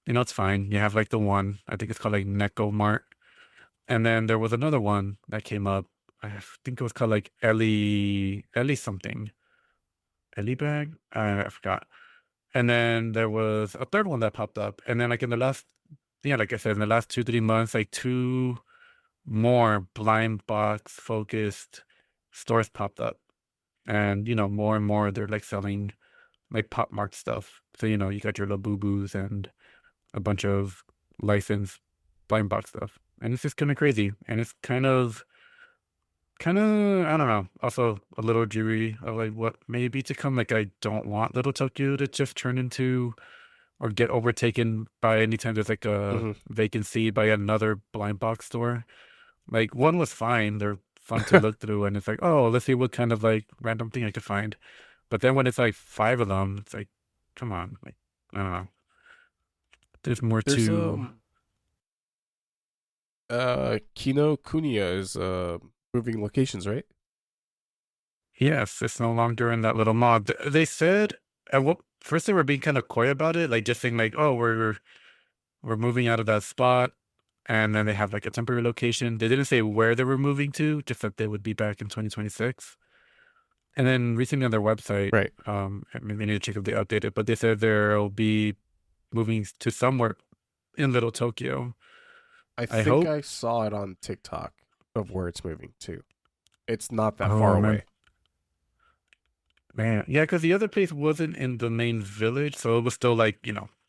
It's fine. You have like the one I think it's called like Neko Mart, and then there was another one that came up. I think it was called like Ellie something Ellie bag. I forgot. And then there was a third one that popped up. And then like in the last yeah, like I said, in the last 2, 3 months, like two more blind box focused stores popped up. And more and more they're like selling like Pop Mart stuff. So you got your Labubus and a bunch of licensed blind box stuff. And it's just kind of crazy. And it's kind of I don't know. Also a little dreary of like what may be to come. Like I don't want Little Tokyo to just turn into or get overtaken by anytime there's like a Hmm. vacancy by another blind box store. Like one was fine, they're fun to look through, and it's like, oh, let's see what kind of like random thing I could find. But then when it's like five of them, it's like, come on, like I don't know. There's more There's to. Kino Kuniya is moving locations, right? Yes, it's no longer in that little mod. They said at what first they were being kind of coy about it, like just saying like, oh, we're moving out of that spot. And then they have like a temporary location. They didn't say where they were moving to, just that they would be back in 2026. And then recently on their website, Right. I mean, they need to check if they update it, but they said they'll be moving to somewhere in Little Tokyo. I I think hope. I saw it on TikTok of where it's moving to. It's not that far Oh away. man, yeah, because the other place wasn't in the main village, so it was still like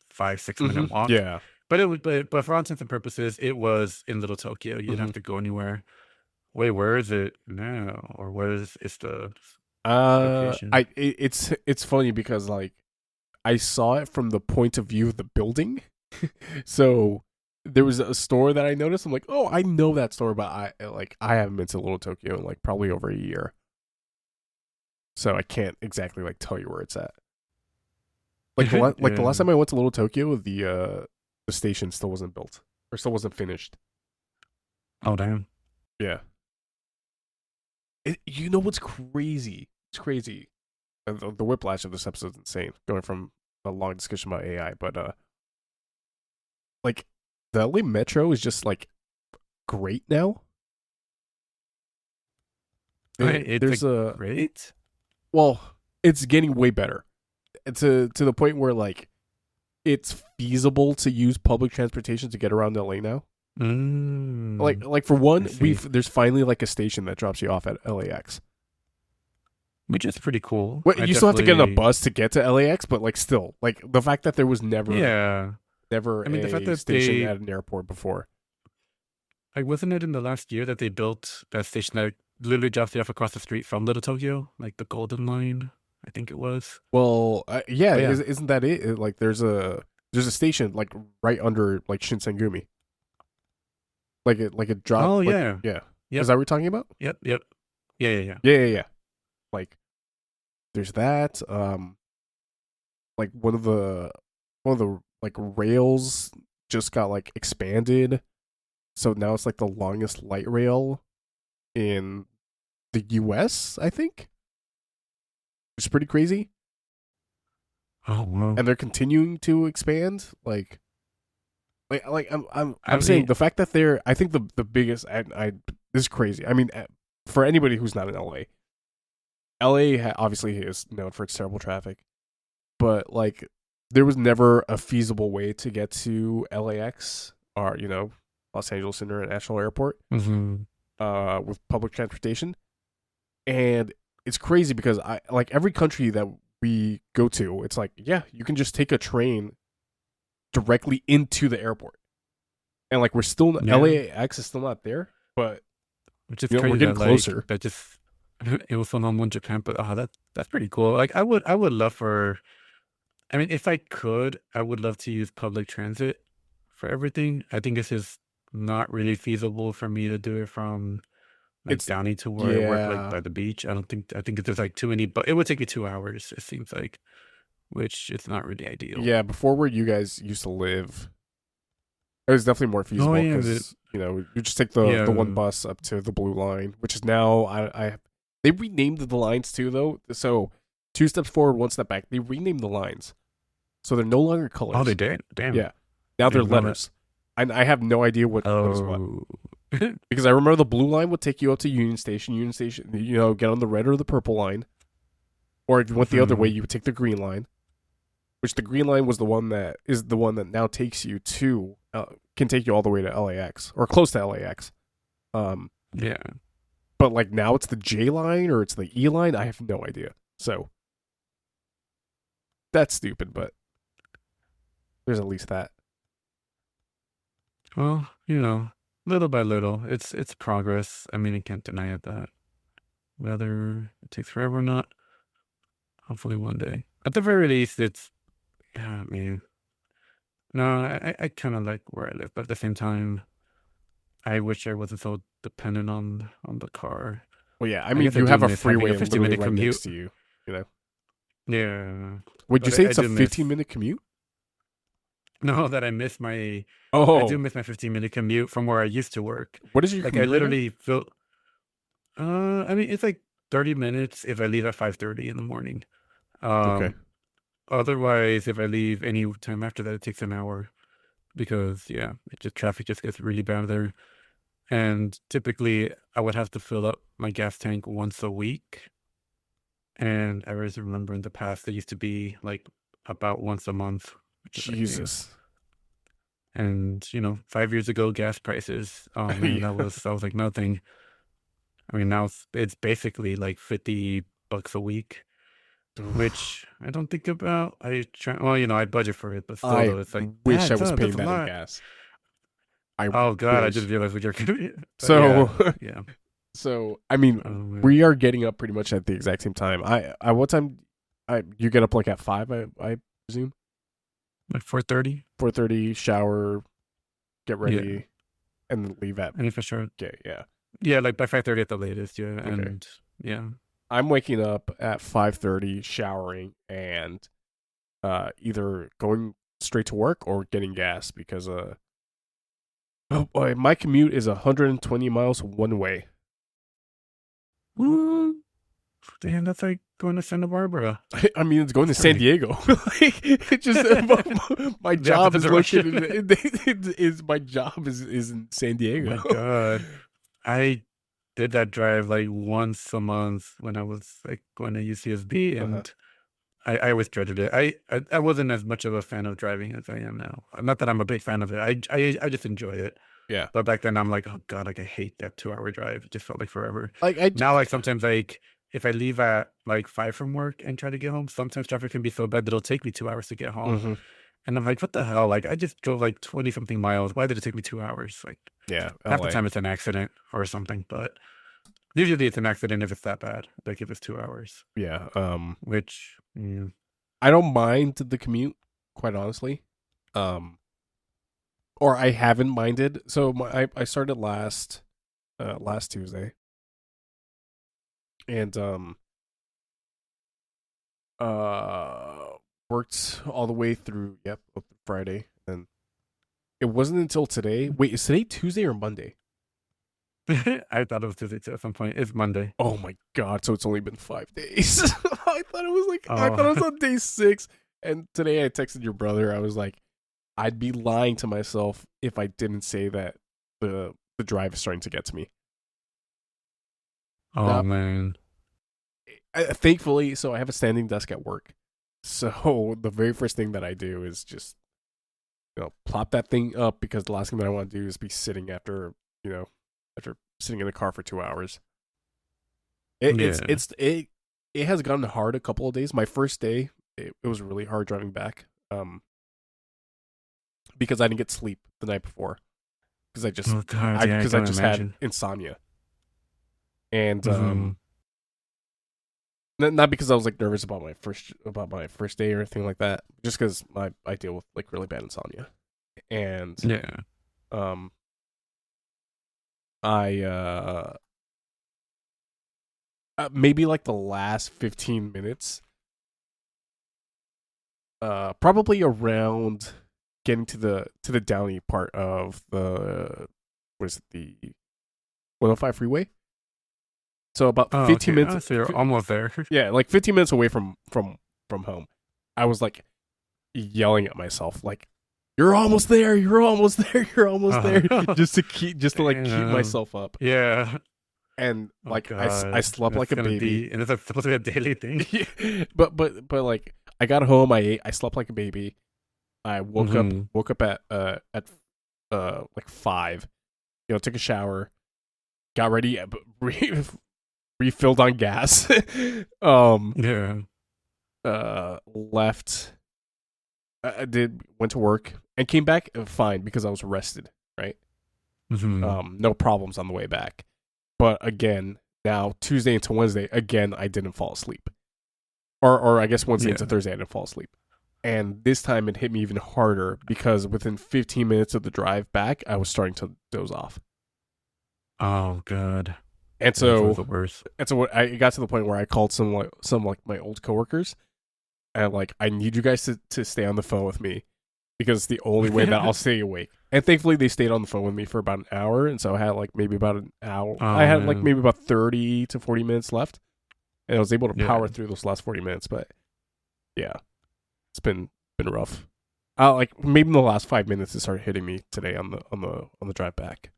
5, 6 minute walk. Yeah. But it was, but for all intents and purposes, it was in Little Tokyo. You didn't Hmm. have to go anywhere. Wait, where is it now, or where is the location? It's funny because like I saw it from the point of view of the building. So there was a store that I noticed. I'm like, oh, I know that store, but I haven't been to Little Tokyo in like probably over a year, so I can't exactly like tell you where it's at. Like the Yeah. last time I went to Little Tokyo, the station still wasn't built or still wasn't finished. Oh damn. Yeah. You know what's crazy? It's crazy. The whiplash of this episode is insane. Going from a long discussion about AI, but like the LA Metro is just like great now. It's There's like a great. well, it's getting way better. To the point where like it's feasible to use public transportation to get around LA now. Like for one, I see. there's finally like a station that drops you off at LAX. Which is pretty cool. Well, I you still have to get on a definitely. bus to get to LAX, but like still, like the fact that there was Yeah. never I mean, the fact a that station they at an airport before. like wasn't it in the last year that they built that station that literally drops you off across the street from Little Tokyo, like the Golden Line, I think it was. Well, yeah, But yeah. isn't that it? Like there's a station like right under like Shinsengumi. Like it drop Oh like yeah. yeah. Is Yep. that what we're talking about? Yep. Yep. Yeah. Yeah. Yeah. Yeah. Like there's that. Like one of the like rails just got like expanded, so now it's like the longest light rail in the U.S. I think, which is pretty crazy. Oh well. And they're continuing to expand. I I'm saying mean, the fact that they're I think the biggest I this is crazy. I mean, for anybody who's not in LA, obviously is known for its terrible traffic, but like there was never a feasible way to get to LAX or Los Angeles International Airport mhm. with public transportation, and it's crazy because I like every country that we go to, it's like yeah, you can just take a train directly into the airport, and like we're still Yeah. LAX is still not there, but Which is we're crazy getting that like closer. that just it was so normal in Japan, but that's pretty cool. Like I would love for I mean, if I could, I would love to use public transit for everything. I think this is not really feasible for me to do it from like It's Downey to where I work, like yeah, by the beach. I think there's like too many, but it would take me 2 hours, it seems like, which is not really ideal. yeah. Before where you guys used to live, it was definitely more Oh feasible yeah, because you just take the one yeah. bus up to the blue line, which is now I they renamed the lines too though. So two steps forward, one step back. They renamed the lines, so they're no longer Oh, they colors. did? Damn. Yeah, now I they're didn't know that. letters. And I have no idea what is what Oh. because I remember the blue line would take you up to Union Station. Union Station, get on the red or the purple line, or if you went the other way, Mhm. you would take the green line. Which the green line was the one that now takes you to can take you all the way to LAX or close to LAX. Um, Yeah. but like now it's the J line or it's the E line. I have no idea. So that's stupid, but there's at least that. Well, little by little, it's progress. I mean, I can't deny it that whether it takes forever or not, hopefully one day. At the very least, it's yeah, I mean, no, I kind of like where I live, but at the same time, I wish I wasn't so dependent on the car. Well, yeah, I I mean guess I you do have a miss having freeway a 15 literally minute right next commute. to you. You know, Yeah, would you but say I it's a do miss 15-minute commute? no that I miss my I do Oh, miss my 15-minute commute from where I used to work. what is your Like I commute right now? literally feel I mean, it's like 30 minutes if I leave at 5:30 in the morning. Okay, Um, Otherwise, if I leave any time after that, it takes an hour because, yeah, traffic just gets really bad there. And typically, I would have to fill up my gas tank once a week. And I always remember in the past, it used to be like about once a month, which is like, damn. Jesus. And, 5 years ago, gas prices, oh man, Yeah. that was like nothing. I mean, now it's basically like $50 a week. Which I don't think about. I try well, I budget for it, but still I though, it's like, wish I was that's paying a that in lot. gas. I Oh god, I just wish. realized what you're but So yeah, yeah. So I mean, Oh man. we are getting up pretty much at the exact same time. I what time? I you get up like at 5. I presume. Like 4:30. 4:30, shower, get Yeah, ready, and then leave at. and for sure. Okay, yeah. Yeah, like by 5:30 at the latest. Yeah, Okay. and yeah. I'm waking up at 5:30, showering, and either going straight to work or getting gas because oh boy, my commute is 120 miles one way. Woo. Damn, that's like going to Santa Barbara. I mean, it's going to San Diego. Like, it just my job is located. My job is in San Diego. Oh my god, I did that drive like once a month when I was like going to UCSB, and I always dreaded it. I wasn't as much of a fan of driving as I am now. Not that I'm a big fan of it. I just enjoy it. Yeah. But back then I'm like, oh god, like I hate that 2-hour drive. It just felt like forever. Like Now, like sometimes like if I leave at like 5 from work and try to get home, sometimes traffic can be so bad that it'll take me 2 hours to get home. Mhm. And I'm like, what the hell? Like I just drove like 20 something miles. Why did it take me 2 hours? Like Yeah, half the LA. time it's an accident or something, but usually it's an accident if it's that bad. Like if it's 2 hours. Yeah. Which yeah. I don't mind the commute, quite honestly. Or I haven't minded. So I started last Tuesday, and worked all the way through. Yep, Friday, and it wasn't until today. Wait, is today Tuesday or Monday? I thought it was Tuesday at some point. It's Monday. Oh my god! So it's only been 5 days. I thought it was like I Oh. thought it was on day 6. And today I texted your brother. I was like, I'd be lying to myself if I didn't say that the drive is starting to get to me. Oh man. Thankfully, so I have a standing desk at work. So the very first thing that I do is just plop that thing up because the last thing that I want to do is be sitting after sitting in the car for 2 hours. It has gotten hard a couple of days. My first day, it was really hard driving back. Because I didn't get sleep the night before. Because I just had insomnia. And not because I was like nervous about my first day or anything like that. Just because I deal with like really bad insomnia. And I maybe like the last 15 minutes, probably around getting to the Downey part of the the 105 freeway. So about 15 minutes. Oh, so you're almost there. Yeah, like 15 minutes away from home. I was like yelling at myself, like, "You're almost there! You're almost there! You're almost there!" just to keep myself up. Yeah. And like I slept like a baby. And it's supposed to be a daily thing. but like I got home, I slept like a baby. I woke up at like 5. Took a shower, got ready, refilled on gas. Left. Went to work and came back fine because I was rested, right? No problems on the way back. But again, now Tuesday into Wednesday, again I didn't fall asleep. Or I guess Wednesday into Thursday I didn't fall asleep. And this time it hit me even harder because within 15 minutes of the drive back, I was starting to doze off. Oh god. And so the worst. And so I got to the point where I called some like my old coworkers, and like, I need you guys to stay on the phone with me because it's the only way that I'll stay awake. And thankfully they stayed on the phone with me for about an hour, and so I had like maybe about an hour. I had like maybe about 30 to 40 minutes left, and I was able to power through those last 40 minutes. But yeah, it's been rough. Like maybe in the last 5 minutes it started hitting me today on the drive back.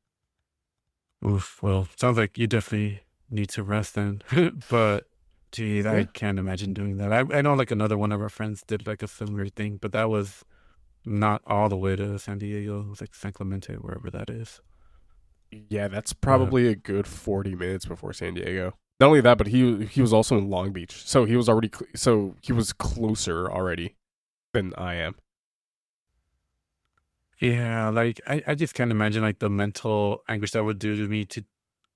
Oof. Well, sounds like you definitely need to rest then. But geez, I can't imagine doing that. I know like another one of our friends did like a similar thing, but that was not all the way to San Diego. It was like San Clemente, wherever that is. Yeah, that's probably a good 40 minutes before San Diego. Not only that, but he was also in Long Beach, so he was closer already than I am. Yeah, like I just can't imagine like the mental anguish that would do to me to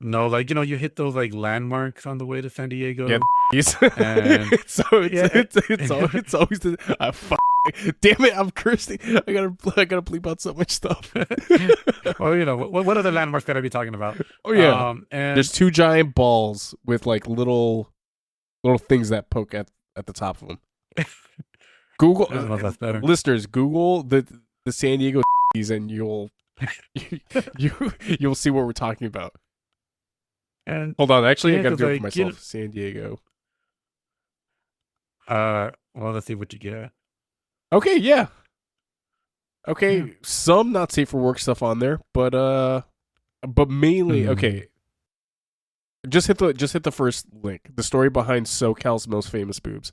know, like, you hit those like landmarks on the way to San Diego. Yeah, and it's always fuck. Damn it! I'm cursing. I gotta bleep out so much stuff. Well, you know, what other landmarks could I be talking about? Oh yeah, there's And two giant balls with like little things that poke at the top of them. Google I don't know if that's better. listeners, Google the San Diego and you'll see what we're talking about. And Hold on, actually, I yeah, gotta because do it for like myself. San Diego. well, let's see what you get. Okay, yeah. Yeah. Okay, some not safe for work stuff on there, but mainly Hmm. okay. Just hit the first link. The story behind SoCal's most famous boobs.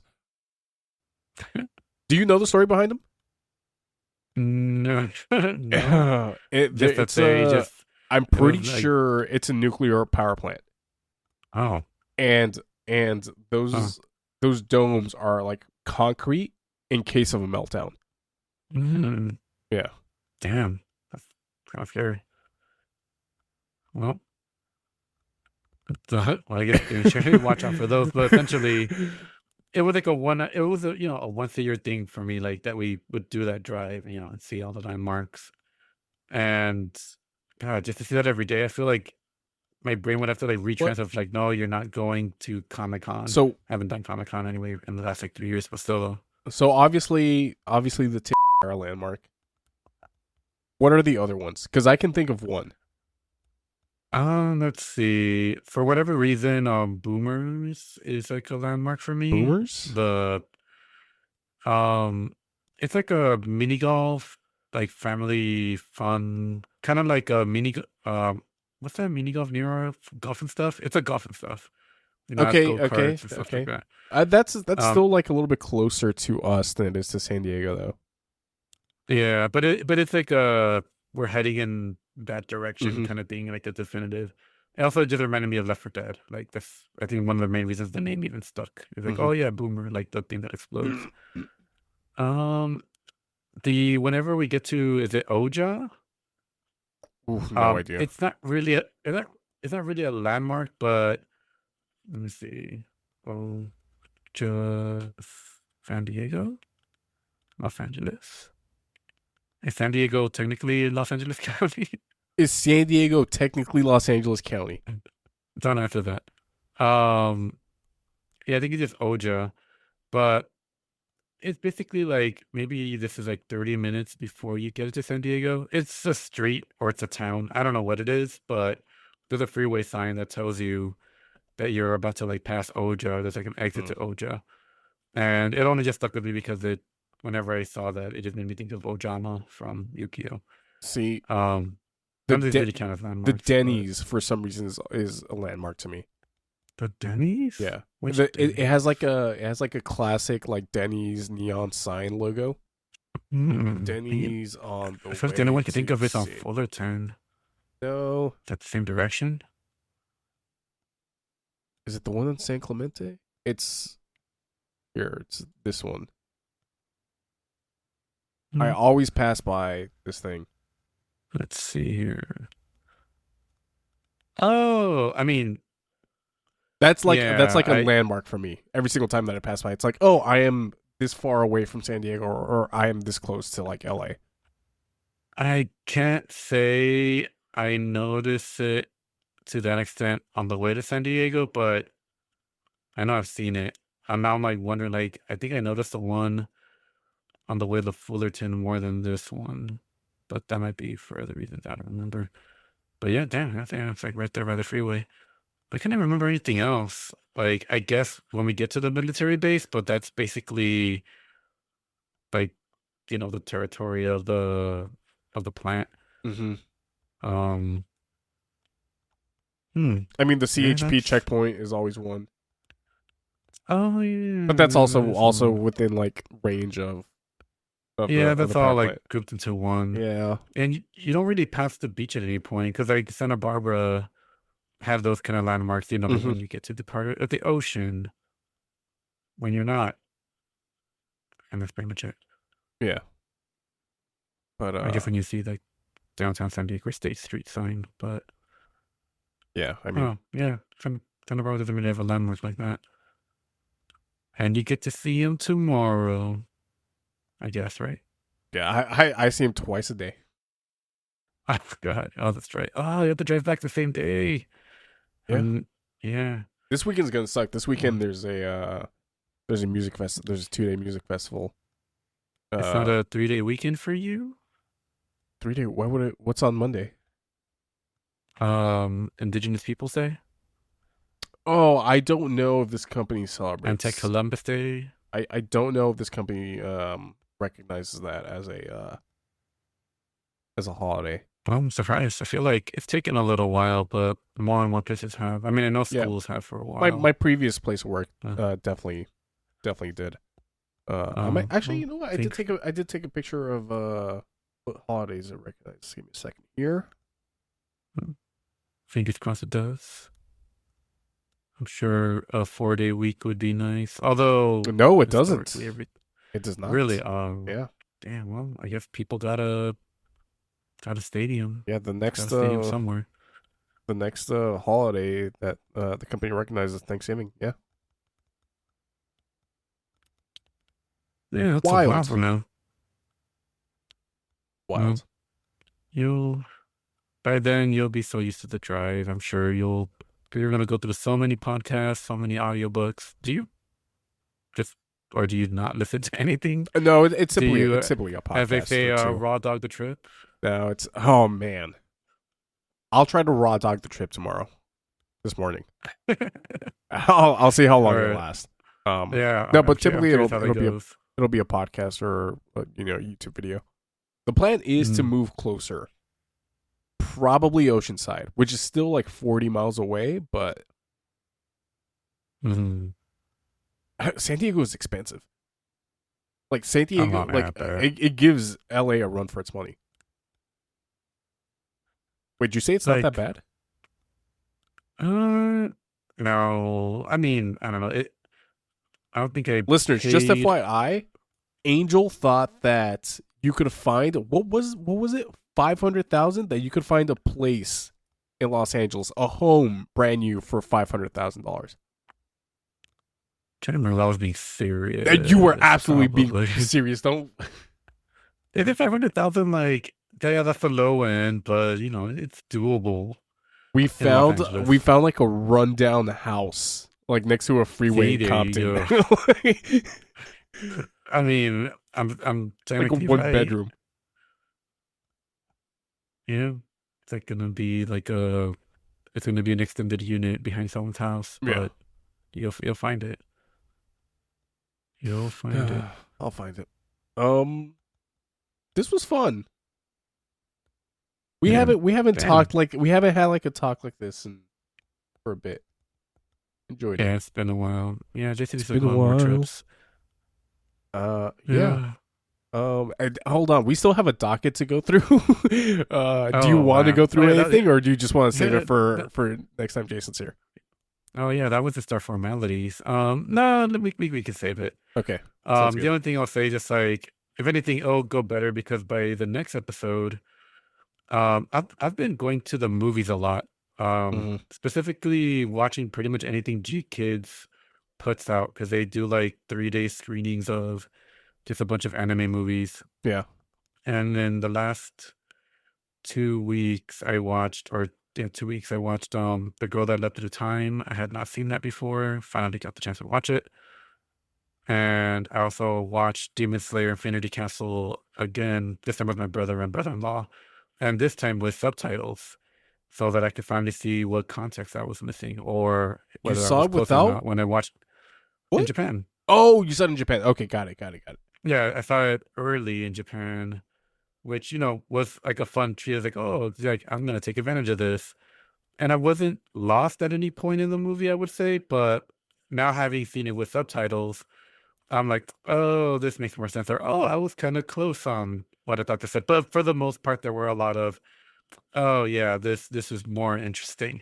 Do you know the story behind them? No, no. Just that It's they a. just I'm it was pretty like sure it's a nuclear power plant, oh and and oh those domes are like concrete in case of a meltdown. mm, Yeah. damn, that's kind of scary. Well, well, I guess you should watch out for those. But essentially, it was like it was a a once a year thing for me, like that we would do that drive, and see all the landmarks. And God, just to see that every day, I feel like my brain would have to like What? retransfer of like, no, you're not going to Comic Con. So I haven't done Comic Con anyway in the last like 3 years, but still though. so obviously the are a landmark. What are the other ones? Because I can think of one. Let's see. For whatever reason, Boomers is like a landmark for me. Boomers. The um, it's like a mini golf, like family fun, kind of like a what's that mini golf near our golf and stuff? It's a golf and stuff. It's Okay, go okay, karts and stuff like okay. that. That's Um, still like a little bit closer to us than it is to San Diego, though. yeah, but it's like we're heading in that direction Mm-hmm. kind of thing, like the definitive. It also just reminded me of Left 4 Dead. Like that's I think one of the main reasons the name even stuck. It's like, Mm-hmm. oh yeah, boomer, like the thing that explodes. Um the whenever we get to is it Oja? Ooh, no idea. It's not really it's not really a landmark, but let me see. Oja San Diego? Los Angeles. Is San Diego technically Los Angeles County? Is San Diego technically Los Angeles County? Don't answer that. Um, yeah, I think it's just Oja, but it's basically like maybe this is like 30 minutes before you get to San Diego. It's a street or it's a town. I don't know what it is, but there's a freeway sign that tells you that you're about to like pass Oja. There's like an exit Hmm. to Oja. And it only just stuck with me because whenever I saw that, it just made me think of Ojama from Yukio. See, Um, the None of these De- really count as the landmarks, but Denny's for some reason is a landmark to me. the Denny's? Yeah, Which it has Denny's? like a classic like Denny's neon sign logo. I Denny's on the suppose the only way one I can think to of is on San. Fullerton. No, Is that the same direction? is it the one in San Clemente? It's here. It's this one. I Hmm, always pass by this thing. let's see here. Oh, I mean, That's yeah, like a landmark for me. Every single time that I pass by, it's like, oh, I am this far away from San Diego, or I am this close to like LA. I can't say I notice it to that extent on the way to San Diego, but I know I've seen it. Now I'm like wondering, like, I think I noticed the one on the way to Fullerton more than this one, but that might be for other reasons. I don't remember. But yeah, damn, I think it's like right there by the freeway. But I can't even remember anything else. Like, I guess when we get to the military base, but that's basically like, the territory of the plant. Mm-hmm. Um, hmm. I mean, the Yeah, CHP that's checkpoint is always one, oh but that's yeah, that also within like range yeah, of the that's all power like plant. grouped into one. Yeah. And you don't really pass the beach at any point because like Santa Barbara have those kind of landmarks, like Mm-hmm. when you get to the part of the ocean when you're not, and that's pretty much it. Yeah. But I guess when you see like downtown San Diego State Street sign, but yeah. I mean, oh yeah, Santa Barbara doesn't really have a landmark like that, and you get to see him tomorrow. I guess, right? Yeah, I see him twice a day. I forgot. Oh, that's right. Oh, you have to drive back the same day. Yeah. Yeah. This weekend's gonna suck. This weekend Well, there's a music fest. There's a 2 day music festival. it's not Uh, a 3-day weekend for you. 3 day. Why would it? What's on Monday? Indigenous Peoples Day, Oh, I don't know if this company celebrates. Anti-Columbus Day. I don't know if this company recognizes that as a holiday. Well, I'm surprised. I feel like it's taken a little while, but more and more places have. I mean, I know Yeah, schools have for a my while. previous place of work Uh, definitely did. I might actually, well, you know what? thanks. I did take a picture of what holidays it recognizes. Give me a second here. Fingers crossed it does. I'm sure a 4-day week would be nice. Although No, it historically, doesn't. It does really, not. Yeah, damn. Well, I guess people got a stadium, yeah. got a stadium somewhere. The next holiday that the company recognizes Thanksgiving. Yeah, Yeah, that's a while wild, from now. Well, wild. you'll by then you'll be so used to the drive. I'm sure you're gonna go through so many podcasts, so many audiobooks. Do you just or do you not listen to anything? No, Do you, it's simply a as they podcast say, or two. raw dog the trip? No, it's oh man. I'll try to raw dog the trip tomorrow. This morning. I'll see how long it Or lasts. yeah, No, I'm but curious. I'm typically curious how that goes. it'll be a podcast or you know, YouTube video. The plan is to Mm. move closer, probably Oceanside, which is still like 40 miles away, but Mm. San Diego is expensive. Like San I'm Diego, not like mad at that. it gives LA a run for its money. Wait, did you say it's not that Like, bad? no. I mean, I don't know. I don't think I Listeners, just paid. FYI, Angel thought that you could find what was it 500,000 that you could find a place in Los Angeles, a home brand new for $500,000. Trying to remember if I was being serious. And you were absolutely being Probably. serious. Don't. They did 500,000. Like, yeah, that's the low end, but it's doable in Los We Angeles. found like a rundown house like next to a freeway See, in there you Compton. go. I mean, I'm Like a technically one right. bedroom. Yeah, it's like gonna be like a. It's gonna be an extended unit behind someone's house, Yeah. but you'll find it. You'll find it. I'll find it. This was fun. Yeah. We haven't Damn. talked like we haven't had like a talk like this for a bit. Enjoyed it. Yeah, it's been a while. Yeah, JC needs to been go a on more while. trips. Yeah. Yeah. And hold on, we still have a docket to go through. Do you Oh, want to wow. go through Oh, yeah, anything, or do you just want to save yeah, it for that- next time Jason's here? oh yeah, that was just our formalities. No, we can save it. Okay, sounds The good. only thing I'll say, just like if anything, it'll go better because by the next episode, I've been going to the movies a lot. Mhm. Specifically watching pretty much anything G Kids puts out because they do like 3-day screenings of just a bunch of anime movies. Yeah. And then the last 2 weeks I watched, or yeah, 2 weeks I watched The Girl That Leapt Through Time. I had not seen that before. Finally got the chance to watch it. And I also watched Demon Slayer Infinity Castle again, this time with my brother and brother-in-law, and this time with subtitles, so that I could finally see what context I was missing or You whether I saw was it close or without not when I watched in what? Japan. Oh, you saw it in Japan. Okay, got it. Yeah, I saw it early in Japan, which, was like a fun treat. I was like, oh, it's like, I'm going to take advantage of this. And I wasn't lost at any point in the movie, I would say, but now having seen it with subtitles, I'm like, oh, this makes more sense. Or, oh, I was kind of close on what I thought they said. But for the most part, there were a lot of, oh yeah, this is more interesting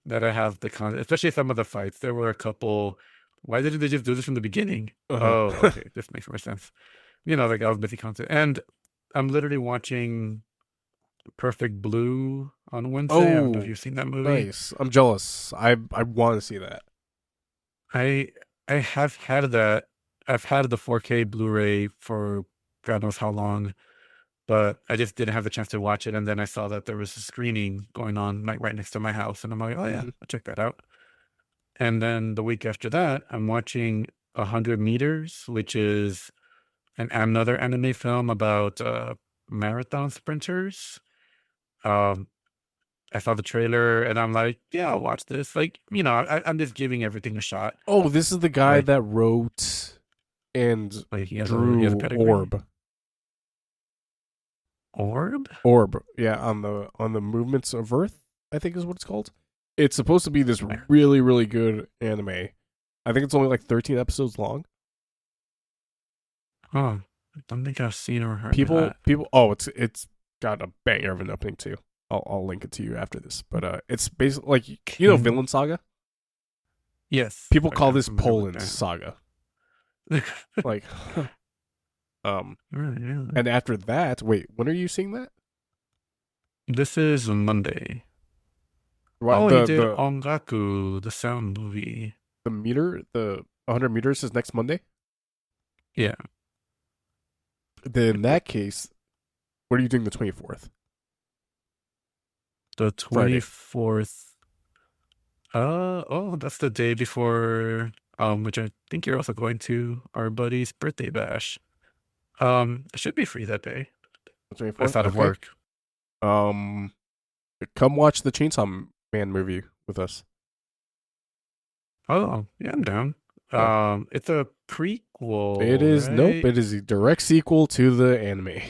that I have the content, especially some of the fights. There were a couple. Why didn't they just do this from the beginning? Oh, Uh-huh. okay, this makes more sense. Like I was missing content, and I'm literally watching Perfect Blue on Wednesday. I don't know if Oh, you've seen that movie. nice. I'm jealous. I want to see that. I I have had that. I've had the 4K Blu-ray for God knows how long. But I just didn't have the chance to watch it, and then I saw that there was a screening going on like right next to my house, and I'm like, oh yeah, Mhm. I'll check that out. And then the week after that, I'm watching 100 Meters, which is another anime film about marathon sprinters. Um, I saw the trailer, and I'm like, yeah, I'll watch this. Like, I'm just giving everything a shot. Oh, this is the guy Like, that wrote and he has a drew pedigree. Orb. Orb? Orb, yeah, on the movements of Earth, I think is what it's called. It's supposed to be this Where? really, really good anime. I think it's only like 13 episodes long. Oh, I don't think I've seen or heard of that. Oh, it's got a banger of an opening too. I'll link it to you after this. But it's basically like Okay. Vinland Saga. Yes. People Like, call I'm this familiar with Poland Saga. that. Like, um, Really? and after that, wait, when are you seeing that? This is Monday. What Oh, he did Ongaku, the sound movie. the 100 meters is next Monday. Yeah. Then in that case, what are you doing the 24th? The Friday. 24th. That's the day before, which I think you're also going to, our buddy's birthday bash. I should be free that day. The 24th. That's out of Okay. work. Come watch the Chainsaw Man movie with us. Oh, yeah, I'm down. Oh. It's a prequel. It is, right? nope. It is a direct sequel to the anime.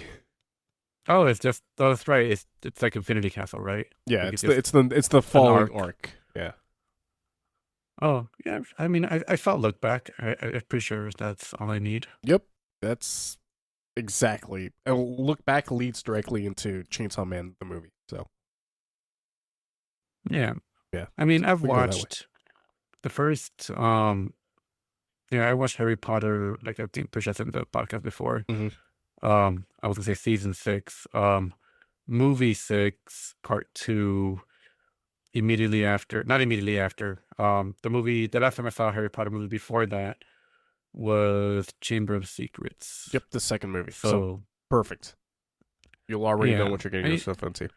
Oh, that's right. It's like Infinity Castle, right? Yeah, Like it's the following arc. Yeah. Oh, yeah. I mean, I felt look back. I'm pretty sure that's all I need. Yep. That's exactly. And look back leads directly into Chainsaw Man the movie. So Yeah. yeah. I mean, I've We can go that way. watched the first. I watched Harry Potter. Like I think Push us in the podcast before. Mhm. I was gonna say season 6. Movie 6, part 2. Immediately after, not immediately after. The last time I saw a Harry Potter movie before that was Chamber of Secrets. Yep, the second movie. So So perfect. You'll already know yeah, what you're getting and yourself into.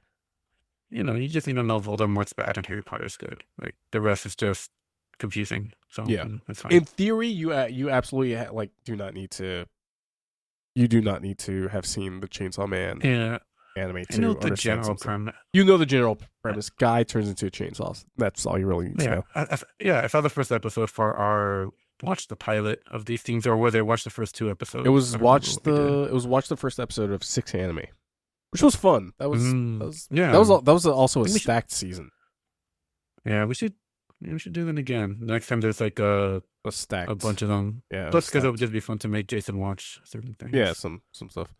you just need to know Voldemort's bad and Harry Potter's good. Like the rest is just confusing. So Yeah. that's fine. In theory, you absolutely do not need to. You do not need to have seen the Chainsaw Man Yeah, anime I to know the understand general something. premise. You know the general premise. Guy turns into a chainsaw. That's all you really need to Yeah, know. I saw the first episode for our watch the pilot of these things, or whether I watched the first 2 episodes. It was I don't remember what we did. watch the first episode of 6 Anime, which was fun. That was Yeah. that was also a think we should- stacked season. Yeah, we should do that again. Next time there's like a Stacked bunch of them. Yeah. Plus, because it would just be fun to make Jason watch certain things. Yeah, some stuff.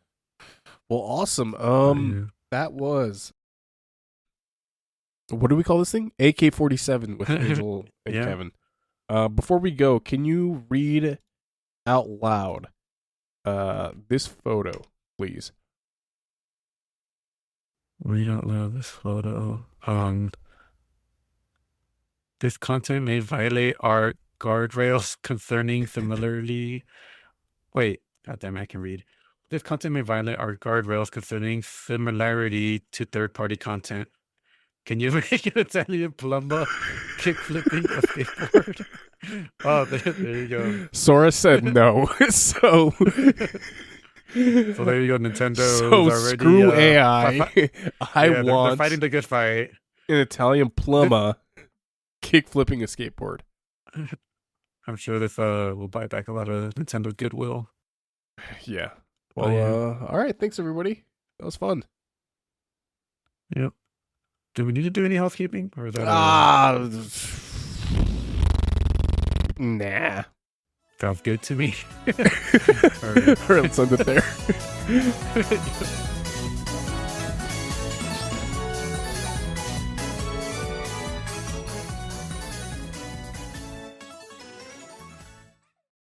Well, awesome. Yeah. That was, what do we call this thing? AK47 with Angel and Yeah. Kevin. Before we go, can you read out loud this photo, please? Read out loud this photo. This content may violate our guardrails concerning similarly. Wait, goddamn, I can read. This content may violate our guardrails concerning similarity to third-party content. Can you make an Italian plumber kick flipping a skateboard? Oh, there you go. Sora said no. So So there you go, Nintendo. So already, screw AI. they're want fighting the good fight. an Italian plumber kick flipping a skateboard. I'm sure this will buy back a lot of Nintendo goodwill. Yeah. Well, all right. Thanks, everybody. That was fun. Yep. Do we need to do any housekeeping, or is that nah. sounds good to me? All right, let's end it there.